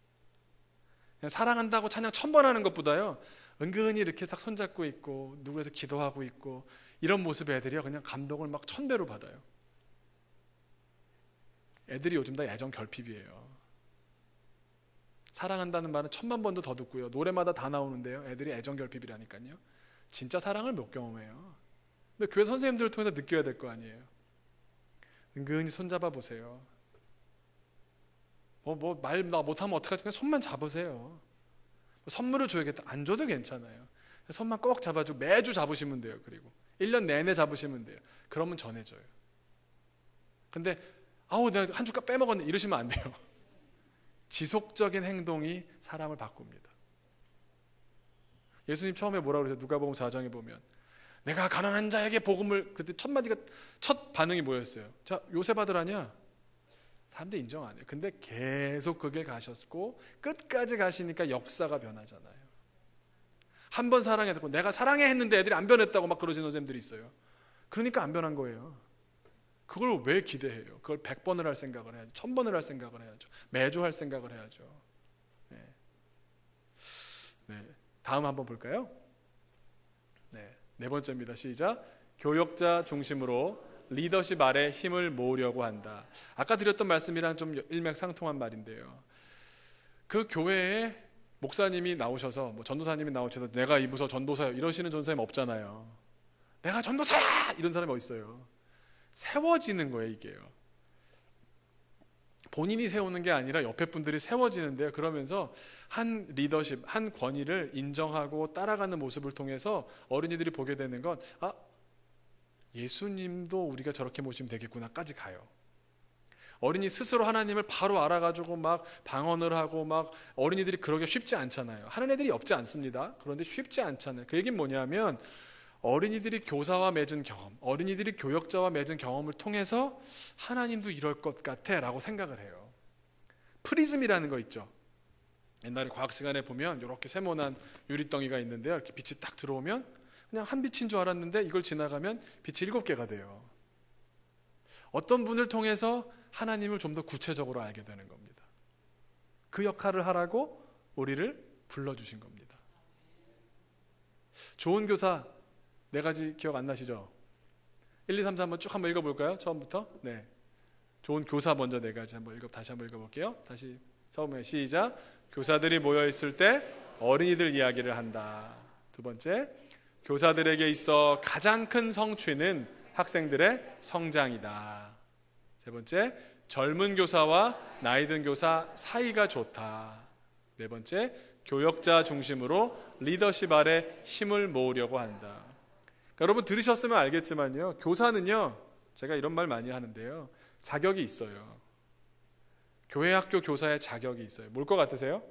그냥 사랑한다고 찬양 1000번 하는 것보다요, 은근히 이렇게 딱 손잡고 있고 누구에서 기도하고 있고 이런 모습의 애들이요 그냥 감동을 막 1000배로 받아요. 애들이 요즘 다 애정 결핍이에요. 사랑한다는 말은 1000만 번도 더 듣고요. 노래마다 다 나오는데요. 애들이 애정 결핍이라니까요. 진짜 사랑을 못 경험해요. 근데 교회 선생님들을 통해서 느껴야 될 거 아니에요. 은근히 손잡아 보세요. 말 나 못하면 어떡하지? 그냥 손만 잡으세요. 선물을 줘야겠다. 안 줘도 괜찮아요. 손만 꼭 잡아주고 매주 잡으시면 돼요. 그리고 1년 내내 잡으시면 돼요. 그러면 전해져요. 근데 내가 한 주가 빼먹었네 이러시면 안 돼요. 지속적인 행동이 사람을 바꿉니다. 예수님 처음에 뭐라고 그러세요? 누가복음 4장에 보면 내가 가난한 자에게 복음을, 그때 첫 반응이 뭐였어요? 자, 요셉 아들 아니야? 사람들 인정 안 해요. 근데 계속 그 길 가셨고 끝까지 가시니까 역사가 변하잖아요. 한 번 사랑했고 내가 사랑해 했는데 애들이 안 변했다고 막 그러시는 선생님들이 있어요. 그러니까 안 변한 거예요. 그걸 왜 기대해요? 그걸 100번을 할 생각을 해야죠. 1000번을 할 생각을 해야죠. 매주 할 생각을 해야죠. 네. 다음 한번 볼까요? 네 번째입니다. 시작. 교역자 중심으로 리더십 아래 힘을 모으려고 한다. 아까 드렸던 말씀이랑 좀 일맥상통한 말인데요. 그 교회에 목사님이 나오셔서 전도사님이 나오셔서 내가 이 부서 전도사요 이러시는 전도사님 없잖아요. 내가 전도사야 이런 사람이 어디 있어요? 세워지는 거예요. 이게요. 본인이 세우는 게 아니라 옆에 분들이 세워지는데요. 그러면서 한 리더십, 한 권위를 인정하고 따라가는 모습을 통해서 어린이들이 보게 되는 건 예수님도 우리가 저렇게 모시면 되겠구나까지 가요. 어린이 스스로 하나님을 바로 알아가지고 막 방언을 하고 막 어린이들이 그러기가 쉽지 않잖아요. 하는 애들이 없지 않습니다. 그런데 쉽지 않잖아요. 그 얘기는 뭐냐면 어린이들이 교사와 맺은 경험, 어린이들이 교역자와 맺은 경험을 통해서 하나님도 이럴 것 같아 라고 생각을 해요. 프리즘이라는 거 있죠. 옛날에 과학 시간에 보면 이렇게 세모난 유리덩이가 있는데요. 이렇게 빛이 딱 들어오면 그냥 한 빛인 줄 알았는데 이걸 지나가면 빛이 7개가 돼요. 어떤 분을 통해서 하나님을 좀 더 구체적으로 알게 되는 겁니다. 그 역할을 하라고 우리를 불러주신 겁니다. 좋은 교사 4가지 기억 안 나시죠? 1, 2, 3, 4 한번 쭉 한번 읽어볼까요? 처음부터. 네. 좋은 교사 먼저 4가지 다시 한번 읽어볼게요. 다시 처음에 시작. 교사들이 모여있을 때 어린이들 이야기를 한다. 두 번째, 교사들에게 있어 가장 큰 성취는 학생들의 성장이다. 세 번째, 젊은 교사와 나이 든 교사 사이가 좋다. 네 번째, 교역자 중심으로 리더십 아래 힘을 모으려고 한다. 그러니까 여러분 들으셨으면 알겠지만요, 교사는요, 제가 이런 말 많이 하는데요, 자격이 있어요. 교회 학교 교사의 자격이 있어요. 뭘 것 같으세요?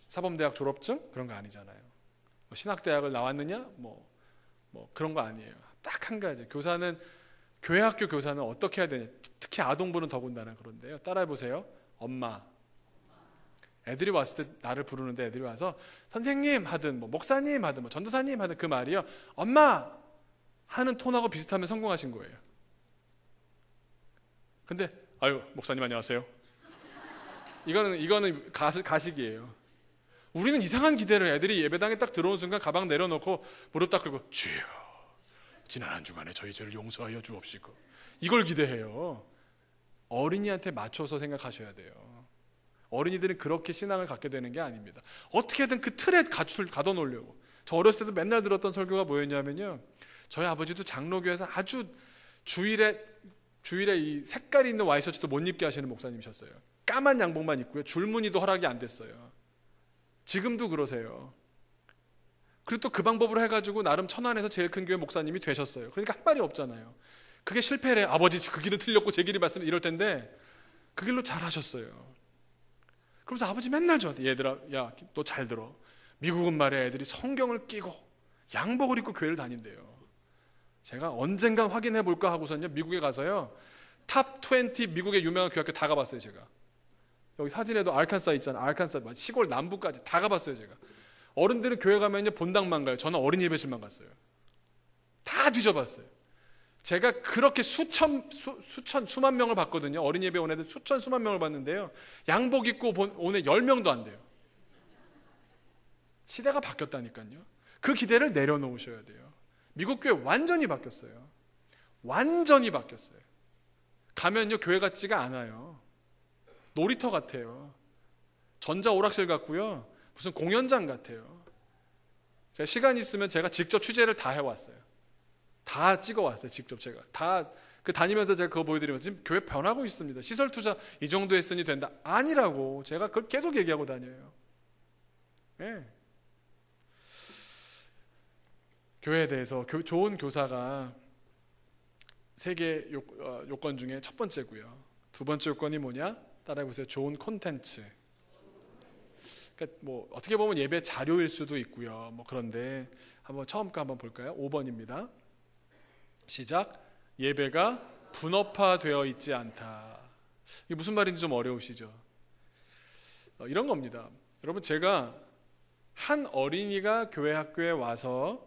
사범대학 졸업증? 그런 거 아니잖아요. 신학대학을 나왔느냐? 그런 거 아니에요. 딱 한 가지. 교회 학교 교사는 어떻게 해야 되냐? 특히 아동부는 더군다나 그런데요. 따라해보세요. 엄마. 애들이 왔을 때 나를 부르는데 애들이 와서 선생님 하든 목사님 하든 전도사님 하든 그 말이요, 엄마 하는 톤하고 비슷하면 성공하신 거예요. 근데 아유 목사님 안녕하세요. 이거는 가식이에요. 우리는 이상한 기대를, 애들이 예배당에 딱 들어오는 순간 가방 내려놓고 무릎 딱 꿇고 주여 지난 한 주간에 저희 죄를 용서하여 주옵시고, 이걸 기대해요. 어린이한테 맞춰서 생각하셔야 돼요. 어린이들은 그렇게 신앙을 갖게 되는 게 아닙니다. 어떻게든 그 틀에 가둬놓으려고. 저 어렸을 때도 맨날 들었던 설교가 뭐였냐면요, 저희 아버지도 장로교에서 아주 주일에 이 색깔이 있는 와이셔츠도 못 입게 하시는 목사님이셨어요. 까만 양복만 입고요, 줄무늬도 허락이 안 됐어요. 지금도 그러세요. 그리고 또 그 방법으로 해가지고 나름 천안에서 제일 큰 교회 목사님이 되셨어요. 그러니까 한 말이 없잖아요. 그게 실패래. 아버지 그 길은 틀렸고 제 길이 맞으면 이럴 텐데 그 길로 잘하셨어요. 그러면서 아버지 맨날 저한테, 얘들아 야 너 잘 들어, 미국은 말이야 애들이 성경을 끼고 양복을 입고 교회를 다닌대요. 제가 언젠간 확인해 볼까 하고서는요, 미국에 가서요 탑 20 미국의 유명한 교회 학교 다 가봤어요. 제가 여기 사진에도 알칸사 있잖아요. 알칸사 시골 남부까지 다 가봤어요. 제가 어른들은 교회 가면 본당만 가요. 저는 어린이 예배실만 갔어요. 다 뒤져봤어요. 제가 그렇게 수만 명을 봤거든요. 어린이 예배 온 애들 수만 명을 봤는데요, 양복 입고 온 애 10명도 안 돼요. 시대가 바뀌었다니까요. 그 기대를 내려놓으셔야 돼요. 미국 교회 완전히 바뀌었어요. 완전히 바뀌었어요. 가면요 교회 같지가 않아요. 놀이터 같아요. 전자오락실 같고요. 무슨 공연장 같아요. 제가 시간 있으면 제가 직접 취재를 다 해왔어요. 다 찍어왔어요. 직접 제가 다 다니면서 제가 그거 보여드리면서 지금 교회 변하고 있습니다. 시설 투자 이 정도 했으니 된다. 아니라고 제가 그걸 계속 얘기하고 다녀요. 네. 교회에 대해서 좋은 교사가 세 개 요건 중에 첫 번째고요. 두 번째 요건이 뭐냐? 따라해보세요. 좋은 콘텐츠. 그러니까 뭐 어떻게 보면 예배 자료일 수도 있고요. 뭐 그런데 한번 처음 거 한번 볼까요? 5번입니다. 시작. 예배가 분업화되어 있지 않다. 이게 무슨 말인지 좀 어려우시죠? 이런 겁니다. 여러분, 제가 한 어린이가 교회 학교에 와서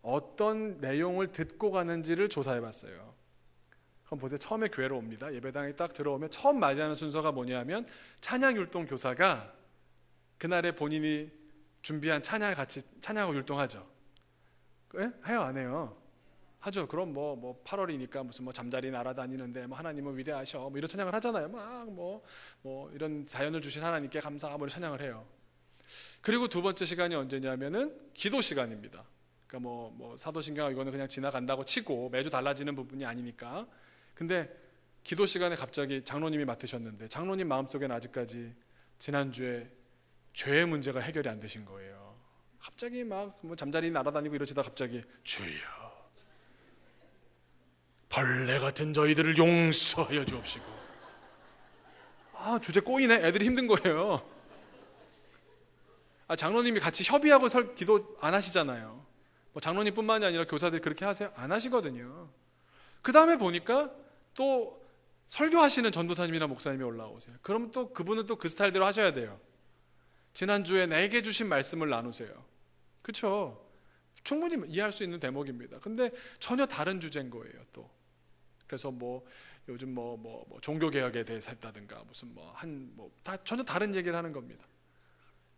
어떤 내용을 듣고 가는지를 조사해 봤어요. 그럼 보세요. 처음에 교회로 옵니다. 예배당에 딱 들어오면 처음 맞이하는 순서가 뭐냐면 찬양 율동 교사가 그날에 본인이 준비한 찬양을 같이 찬양하고 율동하죠. 예? 해요, 안 해요? 하죠. 그럼 뭐 8월이니까 무슨 뭐 잠자리 날아다니는데 뭐 하나님은 위대하셔 뭐 이런 찬양을 하잖아요. 막 뭐 이런 자연을 주신 하나님께 감사 뭐 이런 찬양을 해요. 그리고 두 번째 시간이 언제냐면은 기도 시간입니다. 그러니까 뭐 사도신경 이거는 그냥 지나간다고 치고 매주 달라지는 부분이 아니니까. 근데 기도 시간에 갑자기 장로님이 맡으셨는데 장로님 마음속에는 아직까지 지난주에 죄의 문제가 해결이 안 되신 거예요. 갑자기 막 뭐 잠자리 날아다니고 이러시다 갑자기 주여 벌레 같은 저희들을 용서하여 주옵시고. 주제 꼬이네. 애들이 힘든 거예요. 장로님이 같이 협의하고 기도 안 하시잖아요. 뭐 장로님뿐만이 아니라 교사들이 그렇게 하세요? 안 하시거든요. 그 다음에 보니까 또 설교하시는 전도사님이나 목사님이 올라오세요. 그럼 또 그분은 또 그 스타일대로 하셔야 돼요. 지난주에 내게 주신 말씀을 나누세요. 그렇죠? 충분히 이해할 수 있는 대목입니다. 근데 전혀 다른 주제인 거예요. 또 그래서 뭐 요즘 뭐 종교개혁에 대해서 했다든가 무슨 다 전혀 다른 얘기를 하는 겁니다.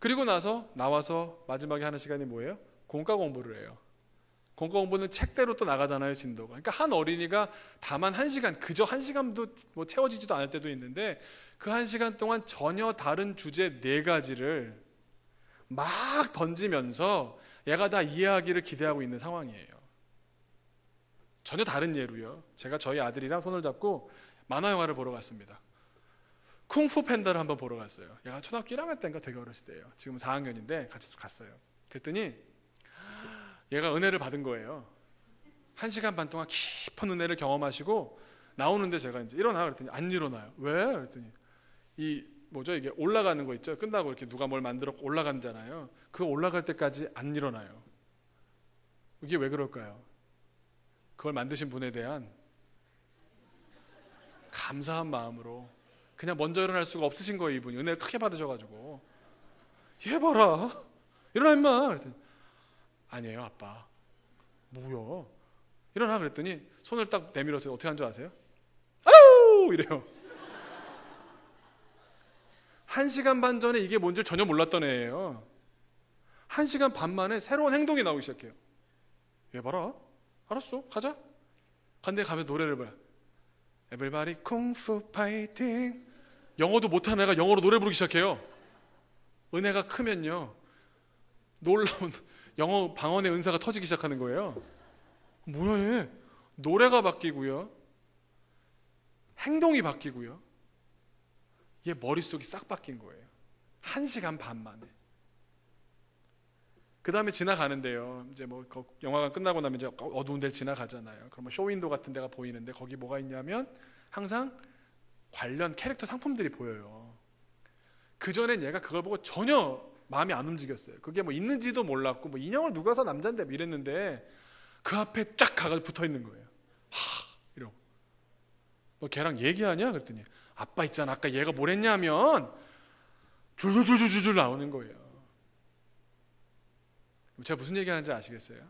그리고 나와서 마지막에 하는 시간이 뭐예요? 공과 공부를 해요. 공과 공부는 책대로 또 나가잖아요, 진도가. 그러니까 한 어린이가 다만 1시간, 그저 1시간도 뭐 채워지지도 않을 때도 있는데 그 1시간 동안 전혀 다른 주제 4가지를 막 던지면서 얘가 다 이해하기를 기대하고 있는 상황이에요. 전혀 다른 예로요. 제가 저희 아들이랑 손을 잡고 만화 영화를 보러 갔습니다. 쿵푸 팬다를 한번 보러 갔어요. 얘가 초등학교 1학년 때인가 되게 어렸을 때예요. 지금 4학년인데 같이 갔어요. 그랬더니 얘가 은혜를 받은 거예요. 1시간 반 동안 깊은 은혜를 경험하시고 나오는데 제가 이제 일어나 그랬더니 안 일어나요. 왜? 그랬더니 이게 올라가는 거 있죠. 끝나고 이렇게 누가 뭘 만들어 올라간잖아요. 그 올라갈 때까지 안 일어나요. 이게 왜 그럴까요? 그걸 만드신 분에 대한 감사한 마음으로 그냥 먼저 일어날 수가 없으신 거예요. 이분이 은혜를 크게 받으셔가지고. 얘 봐라, 일어나 임마. 그랬더니 아니에요 아빠. 뭐야? 일어나. 그랬더니 손을 딱 내밀어서 어떻게 한 줄 아세요? 아우 이래요. 1시간 반 전에 이게 뭔지 전혀 몰랐던 애예요. 1시간 반 만에 새로운 행동이 나오기 시작해요. 얘 봐라. 알았어, 가자. 근데 가면 노래를 봐요. Everybody 쿵푸 파이팅. 영어도 못하는 애가 영어로 노래 부르기 시작해요. 은혜가 크면요 놀라운 영어 방언의 은사가 터지기 시작하는 거예요. 뭐야 얘. 노래가 바뀌고요, 행동이 바뀌고요, 얘 머릿속이 싹 바뀐 거예요. 1시간 반 만에. 그 다음에 지나가는데요, 이제 뭐 영화가 끝나고 나면 이제 어두운 데를 지나가잖아요. 그러면 쇼윈도 같은 데가 보이는데 거기 뭐가 있냐면 항상 관련 캐릭터 상품들이 보여요. 그전엔 얘가 그걸 보고 전혀 마음이 안 움직였어요. 그게 뭐 있는지도 몰랐고 뭐 인형을 누가 사 남잔데 이랬는데 그 앞에 쫙 가서 붙어 있는 거예요. 이러고 너 걔랑 얘기하냐? 그랬더니 아빠 있잖아, 아까 얘가 뭘 했냐면 줄줄줄줄줄 나오는 거예요. 제가 무슨 얘기하는지 아시겠어요?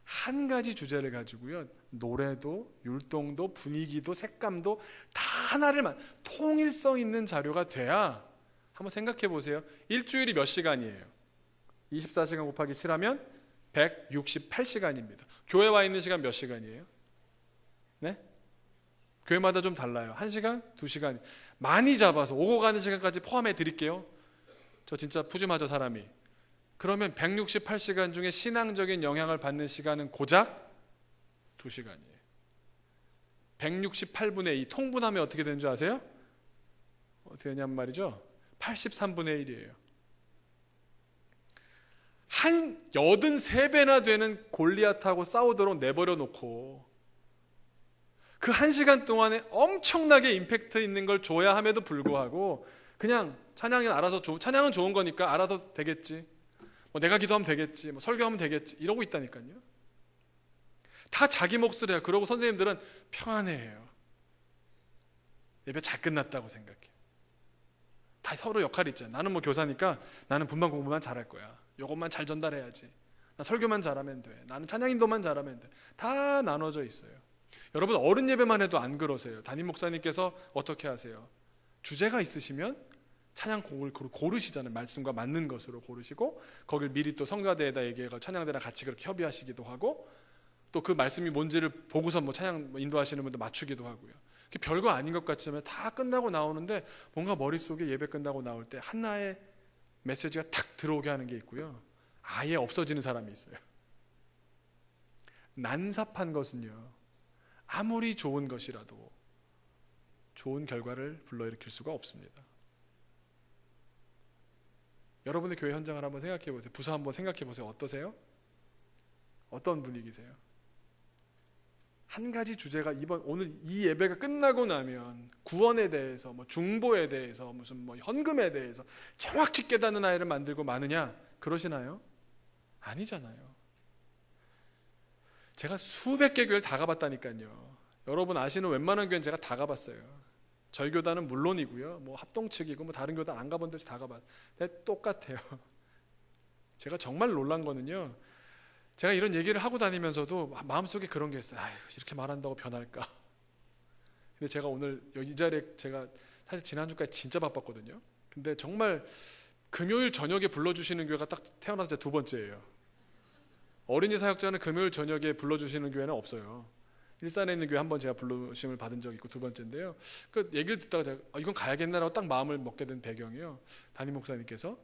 한 가지 주제를 가지고요, 노래도 율동도 분위기도 색감도 다 하나를 통일성 있는 자료가 돼야. 한번 생각해 보세요. 일주일이 몇 시간이에요? 24시간 곱하기 7하면 168시간입니다. 교회 와 있는 시간 몇 시간이에요? 네? 교회마다 좀 달라요. 1시간, 2시간 많이 잡아서 오고 가는 시간까지 포함해 드릴게요. 저 진짜 푸짐하죠, 사람이. 그러면 168시간 중에 신앙적인 영향을 받는 시간은 고작 2시간이에요. 168분의 2 통분하면 어떻게 되는 줄 아세요? 어떻게 되냐면 말이죠, 83분의 1이에요. 한 83배나 되는 골리앗하고 싸우도록 내버려 놓고 그 1시간 동안에 엄청나게 임팩트 있는 걸 줘야 함에도 불구하고 그냥 찬양은 알아서 찬양은 좋은 거니까 알아서 되겠지, 뭐 내가 기도하면 되겠지, 뭐 설교하면 되겠지 이러고 있다니까요. 다 자기 몫을 해요. 그러고 선생님들은 평안해해요. 예배 잘 끝났다고 생각해. 다 서로 역할이 있잖아요. 나는 뭐 교사니까 나는 분만 공부만 잘할 거야. 요것만 잘 전달해야지. 나 설교만 잘하면 돼. 나는 찬양 인도만 잘하면 돼. 다 나눠져 있어요. 여러분 어른 예배만 해도 안 그러세요. 담임 목사님께서 어떻게 하세요? 주제가 있으시면 찬양곡을 고르시잖아요. 말씀과 맞는 것으로 고르시고 거길 미리 또 성가대에다 얘기해서 찬양대랑 같이 그렇게 협의하시기도 하고 또 그 말씀이 뭔지를 보고서 뭐 찬양 인도하시는 분도 맞추기도 하고요. 별거 아닌 것 같지만 다 끝나고 나오는데 뭔가 머릿속에 예배 끝나고 나올 때 하나의 메시지가 탁 들어오게 하는 게 있고요. 아예 없어지는 사람이 있어요. 난삽한 것은요, 아무리 좋은 것이라도 좋은 결과를 불러일으킬 수가 없습니다. 여러분의 교회 현장을 한번 생각해 보세요. 부서 한번 생각해 보세요. 어떠세요? 어떤 분위기세요? 한 가지 주제가 오늘 이 예배가 끝나고 나면 구원에 대해서 뭐 중보에 대해서 무슨 뭐 헌금에 대해서 정확히 깨닫는 아이를 만들고 마느냐 그러시나요? 아니잖아요. 제가 수백 개 교회를 다 가봤다니까요. 여러분 아시는 웬만한 교회는 제가 다 가봤어요. 저희 교단은 물론이고요. 뭐 합동측이고 뭐 다른 교단 안 가본 데서 다 가봤어요. 똑같아요. 제가 정말 놀란 거는요, 제가 이런 얘기를 하고 다니면서도 마음속에 그런 게 있어요. 아유, 이렇게 말한다고 변할까? 근데 제가 오늘 이 자리에 제가 사실 지난주까지 진짜 바빴거든요. 근데 정말 금요일 저녁에 불러주시는 교회가 딱 태어나서 두 번째예요. 어린이 사역자는 금요일 저녁에 불러주시는 교회는 없어요. 일산에 있는 교회 한 번 제가 불러주심을 받은 적이 있고 두 번째인데요. 그 얘기를 듣다가 제가 이건 가야겠나라고 딱 마음을 먹게 된 배경이요, 담임 목사님께서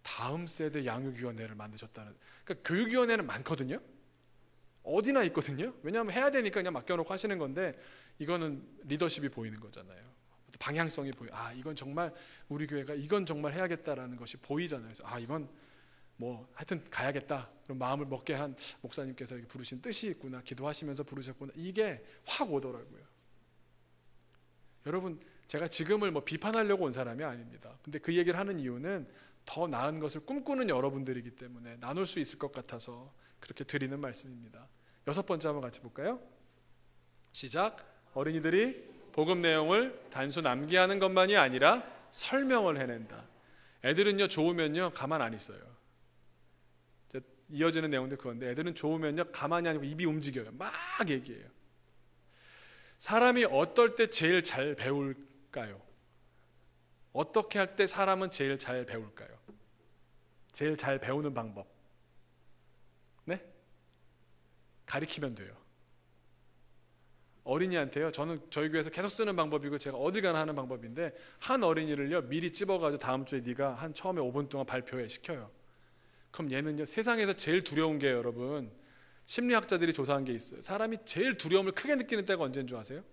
다음 세대 양육위원회를 만드셨다는. 그러니까 교육위원회는 많거든요. 어디나 있거든요. 왜냐하면 해야 되니까 그냥 맡겨놓고 하시는 건데 이거는 리더십이 보이는 거잖아요. 방향성이 보여. 아, 이건 정말 우리 교회가 이건 정말 해야겠다라는 것이 보이잖아요. 그래서 아, 이건 뭐 하여튼 가야겠다. 그런 마음을 먹게 한 목사님께서 부르신 뜻이 있구나. 기도하시면서 부르셨구나. 이게 확 오더라고요. 여러분, 제가 지금을 뭐 비판하려고 온 사람이 아닙니다. 근데 그 얘기를 하는 이유는 더 나은 것을 꿈꾸는 여러분들이기 때문에 나눌 수 있을 것 같아서 그렇게 드리는 말씀입니다. 6번째 한번 같이 볼까요? 시작. 어린이들이 복음 내용을 단순 암기하는 것만이 아니라 설명을 해낸다. 애들은요, 좋으면요 가만 안 있어요. 이어지는 내용도 그건데 애들은 좋으면요 가만히 아니고 입이 움직여요. 막 얘기해요. 사람이 어떨 때 제일 잘 배울까요? 어떻게 할 때 사람은 제일 잘 배울까요? 제일 잘 배우는 방법. 네? 가리키면 돼요. 어린이한테요, 저는 저희 교회에서 계속 쓰는 방법이고 제가 어딜 가나 하는 방법인데, 한 어린이를요 미리 찝어가지고 다음 주에 네가 한 처음에 5분 동안 발표해 시켜요. 그럼 얘는요 세상에서 제일 두려운 게, 여러분 심리학자들이 조사한 게 있어요. 사람이 제일 두려움을 크게 느끼는 때가 언제인 줄 아세요?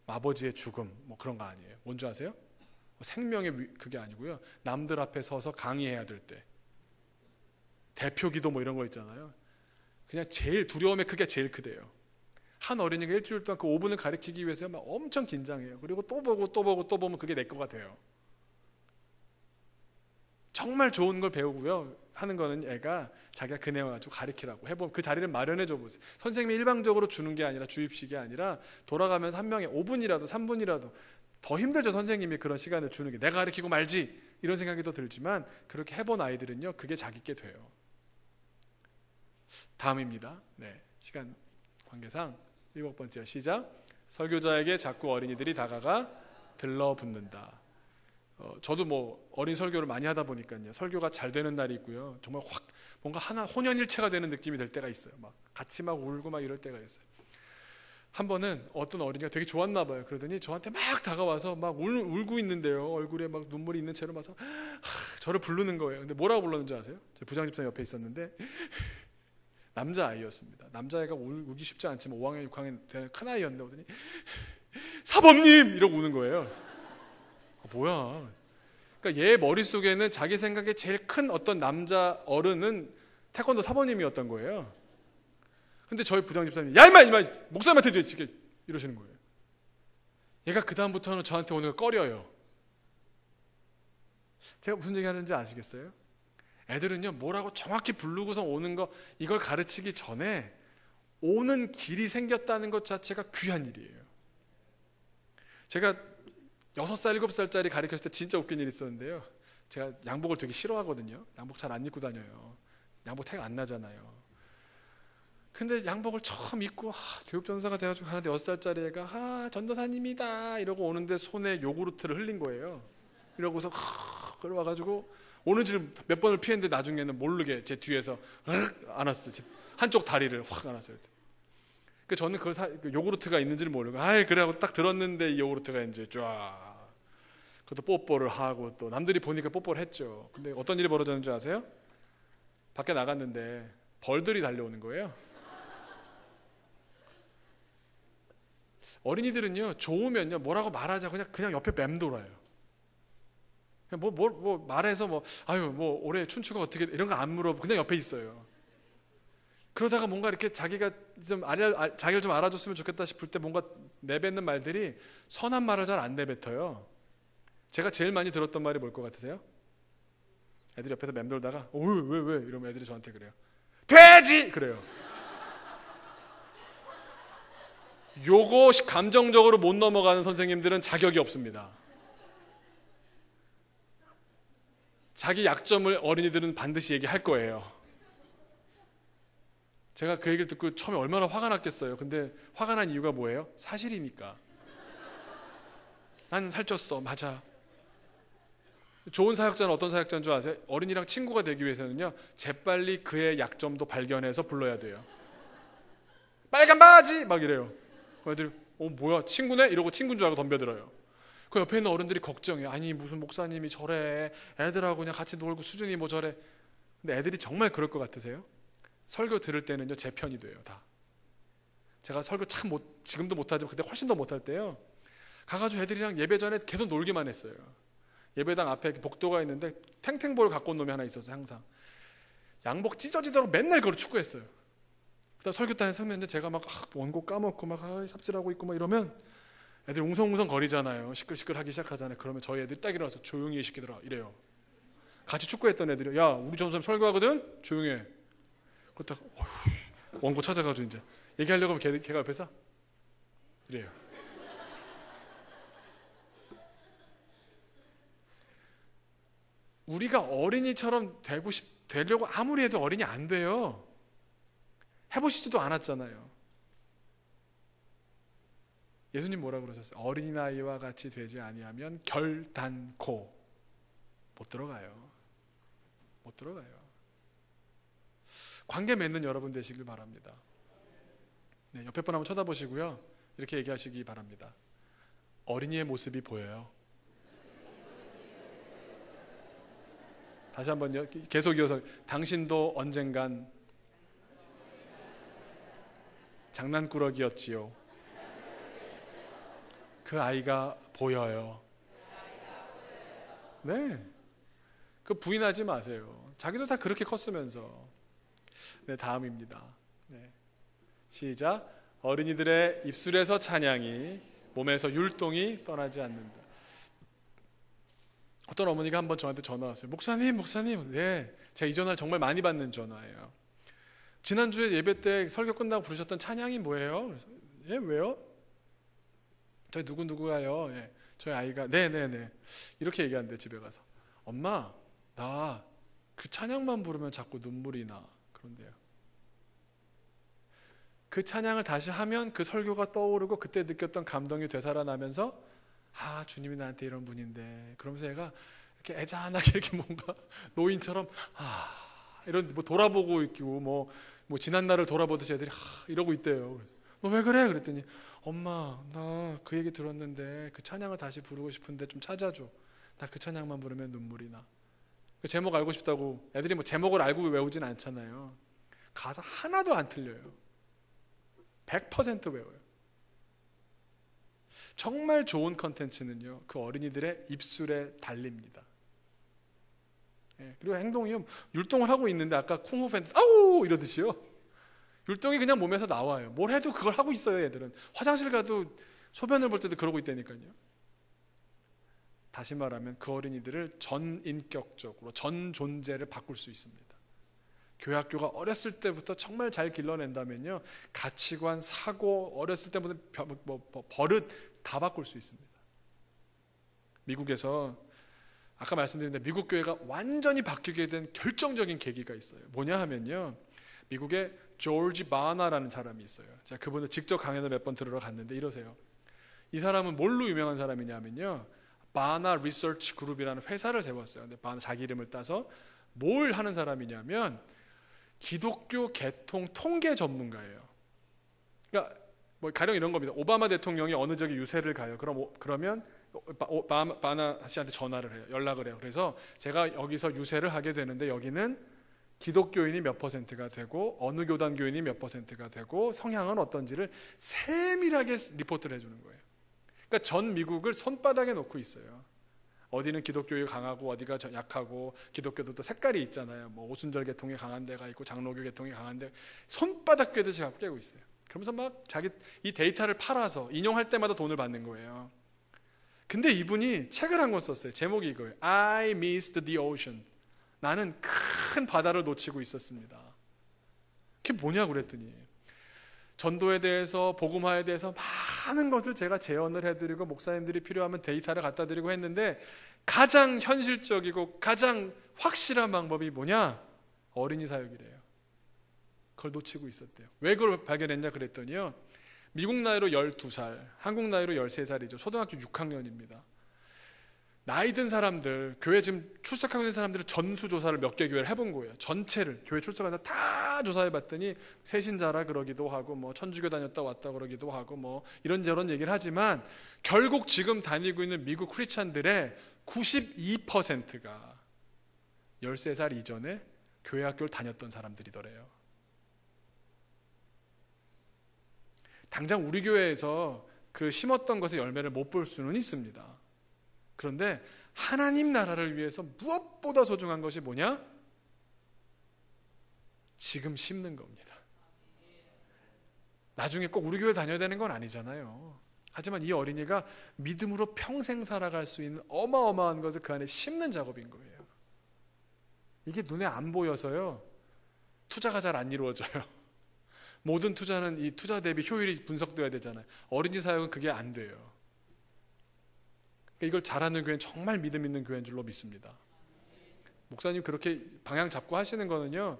아버지의 죽음 뭐 그런 거 아니에요. 뭔 줄 아세요? 생명의 그게 아니고요, 남들 앞에 서서 강의해야 될 때, 대표 기도 뭐 이런 거 있잖아요. 그냥 제일 두려움의 크기가 제일 크대요. 한 어린이가 일주일 동안 그 5분을 가리키기 위해서 막 엄청 긴장해요. 그리고 또 보고 또 보고 또 보면 그게 내 거가 돼요. 정말 좋은 걸 배우고요 하는 거는 애가 자기가 그 내용을 가지고 가리키라고 해보면 그 자리를 마련해 줘 보세요. 선생님이 일방적으로 주는 게 아니라, 주입식이 아니라 돌아가면서 한 명에 5분이라도 3분이라도, 더 힘들죠 선생님이 그런 시간을 주는 게. 내가 가르치고 말지 이런 생각이 더 들지만, 그렇게 해본 아이들은요 그게 자기께 돼요. 다음입니다. 네, 시간 관계상 7번째 시작. 설교자에게 자꾸 어린이들이 다가가 들러붙는다. 저도 뭐 어린 설교를 많이 하다 보니까요, 설교가 잘 되는 날이 있고요, 정말 확 뭔가 하나 혼연일체가 되는 느낌이 들 때가 있어요. 막 같이 막 울고 막 이럴 때가 있어요. 한 번은 어떤 어린이가 되게 좋았나 봐요. 그러더니 저한테 막 다가와서 막 울고 있는데요. 얼굴에 막 눈물이 있는 채로 막 저를 부르는 거예요. 근데 뭐라고 불렀는지 아세요? 제 부장집사님 옆에 있었는데 남자아이였습니다. 남자아이가 울기 쉽지 않지만 5학년, 6학년 되는 큰아이였는데 오더니 사범님! 이러고 우는 거예요. 뭐야. 그러니까 얘 머릿속에는 자기 생각에 제일 큰 어떤 남자 어른은 태권도 사범님이었던 거예요. 근데 저희 부장집사님이 야 임마 목사님한테 이렇게 이러시는 거예요. 얘가 그 다음부터는 저한테 오는 거 꺼려요. 제가 무슨 얘기 하는지 아시겠어요? 애들은요 뭐라고 정확히 부르고서 오는 거 이걸 가르치기 전에 오는 길이 생겼다는 것 자체가 귀한 일이에요. 제가 6살, 7살짜리 가르쳤을 때 진짜 웃긴 일이 있었는데요. 제가 양복을 되게 싫어하거든요. 양복 잘 안 입고 다녀요. 양복 태가 안 나잖아요. 근데 양복을 처음 입고 교육전도사가 돼가지고 가는데 6살짜리 애가 전도사님이다 이러고 오는데 손에 요구르트를 흘린 거예요. 이러고서 그러와가지고 오는 줄 몇 번을 피했는데 나중에는 모르게 제 뒤에서 안았어요. 한쪽 다리를 확 안았어요. 그 저는 그 요구르트가 있는지를 모르고 그래 하고 딱 들었는데 이 요구르트가 이제 쫙 그것도 뽀뽀를 하고 또 남들이 보니까 뽀뽀를 했죠. 근데 어떤 일이 벌어졌는지 아세요? 밖에 나갔는데 벌들이 달려오는 거예요. 어린이들은요 좋으면요 뭐라고 말하자 그냥 옆에 맴돌아요. 그냥 뭐 말해서 올해 춘추가 어떻게 이런 거 안 물어보고 그냥 옆에 있어요. 그러다가 뭔가 이렇게 자기가 자기를 좀 알아줬으면 좋겠다 싶을 때 뭔가 내뱉는 말들이 선한 말을 잘 안 내뱉어요. 제가 제일 많이 들었던 말이 뭘 것 같으세요? 애들이 옆에서 맴돌다가 왜 이러면 애들이 저한테 그래요. 돼지! 그래요. 요거 감정적으로 못 넘어가는 선생님들은 자격이 없습니다. 자기 약점을 어린이들은 반드시 얘기할 거예요. 제가 그 얘기를 듣고 처음에 얼마나 화가 났겠어요. 근데 화가 난 이유가 뭐예요? 사실이니까. 난 살쪘어. 맞아. 좋은 사역자는 어떤 사역자인 줄 아세요? 어린이랑 친구가 되기 위해서는요 재빨리 그의 약점도 발견해서 불러야 돼요. 빨간 바지! 막 이래요. 애들이 뭐야 친구네? 이러고 친구인 줄 알고 덤벼들어요. 그 옆에 있는 어른들이 걱정해요. 아니 무슨 목사님이 저래. 애들하고 그냥 같이 놀고 수준이 뭐 저래. 근데 애들이 정말 그럴 것 같으세요? 설교 들을 때는요 제 편이 돼요. 다. 제가 설교 참 지금도 못하지만 그때 훨씬 더 못할 때요 가가지고 애들이랑 예배 전에 계속 놀기만 했어요. 예배당 앞에 복도가 있는데 탱탱볼 갖고 온 놈이 하나 있었어요. 항상 양복 찢어지도록 맨날 그걸 축구했어요. 그다음 설교단에 서면 제가 막 원고 까먹고 막 삽질하고 있고 막 이러면 애들이 웅성웅성 거리잖아요. 시끌시끌하기 시작하잖아요. 그러면 저희 애들이 딱 일어나서 조용히 해 시키더라 이래요. 같이 축구했던 애들이 야 우리 전도사님 설교하거든 조용히 해. 그렇다가 원고 찾아가지고 이제 얘기하려고 하면 걔가 옆에서 이래요. 우리가 어린이처럼 되려고 아무리 해도 어린이 안 돼요. 해보시지도 않았잖아요. 예수님 뭐라 그러셨어요? 어린아이와 같이 되지 아니하면 결단코 못 들어가요. 못 들어가요. 관계 맺는 여러분 되시길 바랍니다. 네, 옆에 분 한번 쳐다보시고요. 이렇게 얘기하시기 바랍니다. 어린이의 모습이 보여요. 다시 한번요. 계속 이어서 당신도 언젠간 장난꾸러기였지요. 그 아이가 보여요. 네. 그 부인하지 마세요. 자기도 다 그렇게 컸으면서. 네, 다음입니다. 네. 시작. 어린이들의 입술에서 찬양이 몸에서 율동이 떠나지 않는다. 어떤 어머니가 한번 저한테 전화 왔어요. 목사님. 네, 제가 이 전화를 정말 많이 받는 전화예요. 지난주에 예배 때 설교 끝나고 부르셨던 찬양이 뭐예요? 그래서, 예, 왜요? 저희 누구누구가요? 예, 저희 아이가 네네네 이렇게 얘기하는데 집에 가서 엄마 나 그 찬양만 부르면 자꾸 눈물이 나 그런데요. 그 찬양을 다시 하면 그 설교가 떠오르고 그때 느꼈던 감동이 되살아나면서 주님이 나한테 이런 분인데 그러면서 얘가 이렇게 애잔하게 이렇게 뭔가 노인처럼 이런 뭐 돌아보고 있고 뭐 지난 날을 돌아보듯이 애들이 이러고 있대요. 그래서 너 왜 그래? 그랬더니 엄마 나 그 얘기 들었는데 그 찬양을 다시 부르고 싶은데 좀 찾아줘. 나 그 찬양만 부르면 눈물이 나. 그 제목 알고 싶다고 애들이 뭐 제목을 알고 외우진 않잖아요. 가사 하나도 안 틀려요. 100% 외워요. 정말 좋은 컨텐츠는요 그 어린이들의 입술에 달립니다. 그리고 행동이요 율동을 하고 있는데 아까 쿵후 팬 아우 이러듯이요 율동이 그냥 몸에서 나와요. 뭘 해도 그걸 하고 있어요. 애들은 화장실 가도 소변을 볼 때도 그러고 있다니까요. 다시 말하면 그 어린이들을 전인격적으로 전 존재를 바꿀 수 있습니다. 교회 학교가 어렸을 때부터 정말 잘 길러낸다면요 가치관, 사고, 어렸을 때부터 버릇 다 바꿀 수 있습니다. 미국에서 아까 말씀드린 대로 미국 교회가 완전히 바뀌게 된 결정적인 계기가 있어요. 뭐냐 하면요 미국에 조지 바나라는 사람이 있어요. 제가 그분을 직접 강연을 몇 번 들으러 갔는데 이러세요. 이 사람은 뭘로 유명한 사람이냐면요 바나 리서치 그룹이라는 회사를 세웠어요. 근데 바나 자기 이름을 따서 뭘 하는 사람이냐면 기독교 개통 통계 전문가예요. 그러니까 뭐 가령 이런 겁니다. 오바마 대통령이 어느 지역에 유세를 가요. 그러면 바나 씨한테 전화를 해요. 연락을 해요. 그래서 제가 여기서 유세를 하게 되는데 여기는 기독교인이 몇 퍼센트가 되고 어느 교단 교인이 몇 퍼센트가 되고 성향은 어떤지를 세밀하게 리포트를 해주는 거예요. 그러니까 전 미국을 손바닥에 놓고 있어요. 어디는 기독교가 강하고 어디가 약하고 기독교도 또 색깔이 있잖아요. 뭐 오순절 계통이 강한 데가 있고 장로교 계통이 강한 데 손바닥 꿰듯이 갖고 깨고 있어요. 그러면서 막 자기 이 데이터를 팔아서 인용할 때마다 돈을 받는 거예요. 근데 이분이 책을 한 권 썼어요. 제목이 이거예요. I missed the ocean. 나는 큰 바다를 놓치고 있었습니다. 그게 뭐냐고 그랬더니 전도에 대해서 복음화에 대해서 많은 것을 제가 재현을 해드리고 목사님들이 필요하면 데이터를 갖다 드리고 했는데 가장 현실적이고 가장 확실한 방법이 뭐냐? 어린이 사역이래요. 그걸 놓치고 있었대요. 왜 그걸 발견했냐 그랬더니요 미국 나이로 12살, 한국 나이로 13살이죠. 초등학교 6학년입니다. 나이 든 사람들, 교회 지금 출석하고 있는 사람들을 전수조사를 몇 개 교회를 해본 거예요. 전체를 교회 출석하는 사람 다 조사해봤더니 세신자라 그러기도 하고 뭐 천주교 다녔다 왔다 그러기도 하고 뭐 이런저런 얘기를 하지만 결국 지금 다니고 있는 미국 크리스찬들의 92%가 13살 이전에 교회 학교를 다녔던 사람들이더래요. 당장 우리 교회에서 그 심었던 것의 열매를 못 볼 수는 있습니다. 그런데 하나님 나라를 위해서 무엇보다 소중한 것이 뭐냐? 지금 심는 겁니다. 나중에 꼭 우리 교회 다녀야 되는 건 아니잖아요. 하지만 이 어린이가 믿음으로 평생 살아갈 수 있는 어마어마한 것을 그 안에 심는 작업인 거예요. 이게 눈에 안 보여서요 투자가 잘 안 이루어져요. 모든 투자는 이 투자 대비 효율이 분석돼야 되잖아요. 어린이 사역은 그게 안 돼요. 이걸 잘하는 교회는 정말 믿음 있는 교회인 줄로 믿습니다. 목사님 그렇게 방향 잡고 하시는 거는요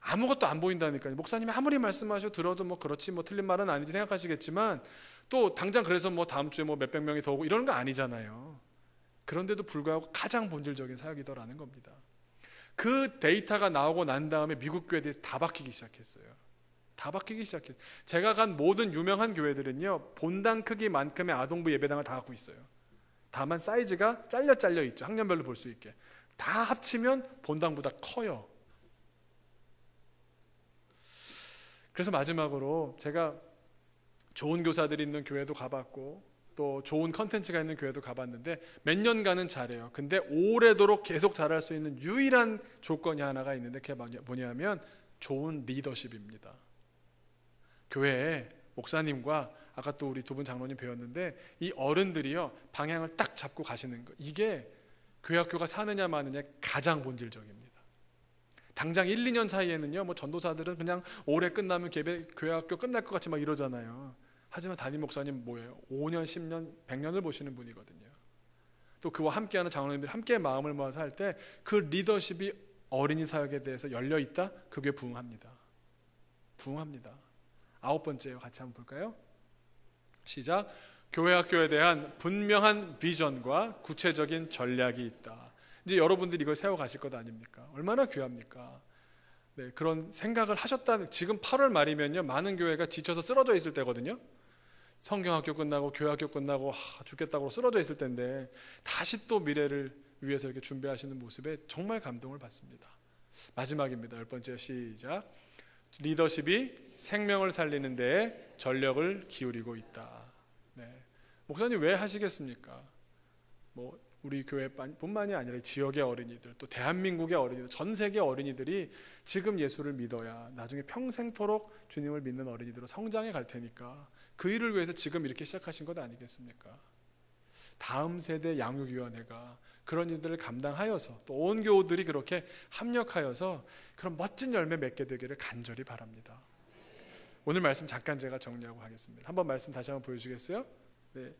아무것도 안 보인다니까요. 목사님이 아무리 말씀하셔 들어도 뭐 그렇지 뭐 틀린 말은 아니지 생각하시겠지만 또 당장 그래서 뭐 다음 주에 뭐 몇백 명이 더 오고 이러는 거 아니잖아요. 그런데도 불구하고 가장 본질적인 사역이더라는 겁니다. 그 데이터가 나오고 난 다음에 미국 교회들이 다 바뀌기 시작했어요. 다 바뀌기 시작했어요. 제가 간 모든 유명한 교회들은요 본당 크기만큼의 아동부 예배당을 다 갖고 있어요. 다만 사이즈가 잘려 있죠. 학년별로 볼 수 있게. 다 합치면 본당보다 커요. 그래서 마지막으로 제가 좋은 교사들이 있는 교회도 가봤고 또 좋은 컨텐츠가 있는 교회도 가봤는데 몇 년간은 잘해요. 근데 오래도록 계속 잘할 수 있는 유일한 조건이 하나가 있는데 그게 뭐냐면 좋은 리더십입니다. 교회에 목사님과 아까 또 우리 두 분 장로님 배웠는데 이 어른들이요 방향을 딱 잡고 가시는 거 이게 교회 학교가 사느냐 마느냐 가장 본질적입니다. 당장 1, 2년 사이에는요 뭐 전도사들은 그냥 올해 끝나면 교회 학교 끝날 것 같이 막 이러잖아요. 하지만 담임 목사님 뭐예요? 5년, 10년, 100년을 보시는 분이거든요. 또 그와 함께하는 장로님들이 함께 마음을 모아서 할 때 그 리더십이 어린이 사역에 대해서 열려 있다? 그게 부흥합니다. 부흥합니다. 9번째요. 같이 한번 볼까요? 시작. 교회 학교에 대한 분명한 비전과 구체적인 전략이 있다. 이제 여러분들이 이걸 세워가실 것 아닙니까? 얼마나 귀합니까? 네, 그런 생각을 하셨다는, 지금 8월 말이면요 많은 교회가 지쳐서 쓰러져 있을 때거든요. 성경학교 끝나고 교회학교 끝나고 죽겠다고 쓰러져 있을 때인데 다시 또 미래를 위해서 이렇게 준비하시는 모습에 정말 감동을 받습니다. 마지막입니다. 10번째 시작. 리더십이 생명을 살리는 데에 전력을 기울이고 있다. 네. 목사님 왜 하시겠습니까? 뭐 우리 교회뿐만이 아니라 지역의 어린이들, 또 대한민국의 어린이들, 전 세계 어린이들이 지금 예수를 믿어야 나중에 평생토록 주님을 믿는 어린이들로 성장해 갈 테니까 그 일을 위해서 지금 이렇게 시작하신 것 아니겠습니까? 다음 세대 양육위원회가 그런 일들을 감당하여서 또 온 교우들이 그렇게 합력하여서 그런 멋진 열매 맺게 되기를 간절히 바랍니다. 오늘 말씀 잠깐 제가 정리하고 하겠습니다. 한번 말씀 다시 한번 보여주시겠어요? 네.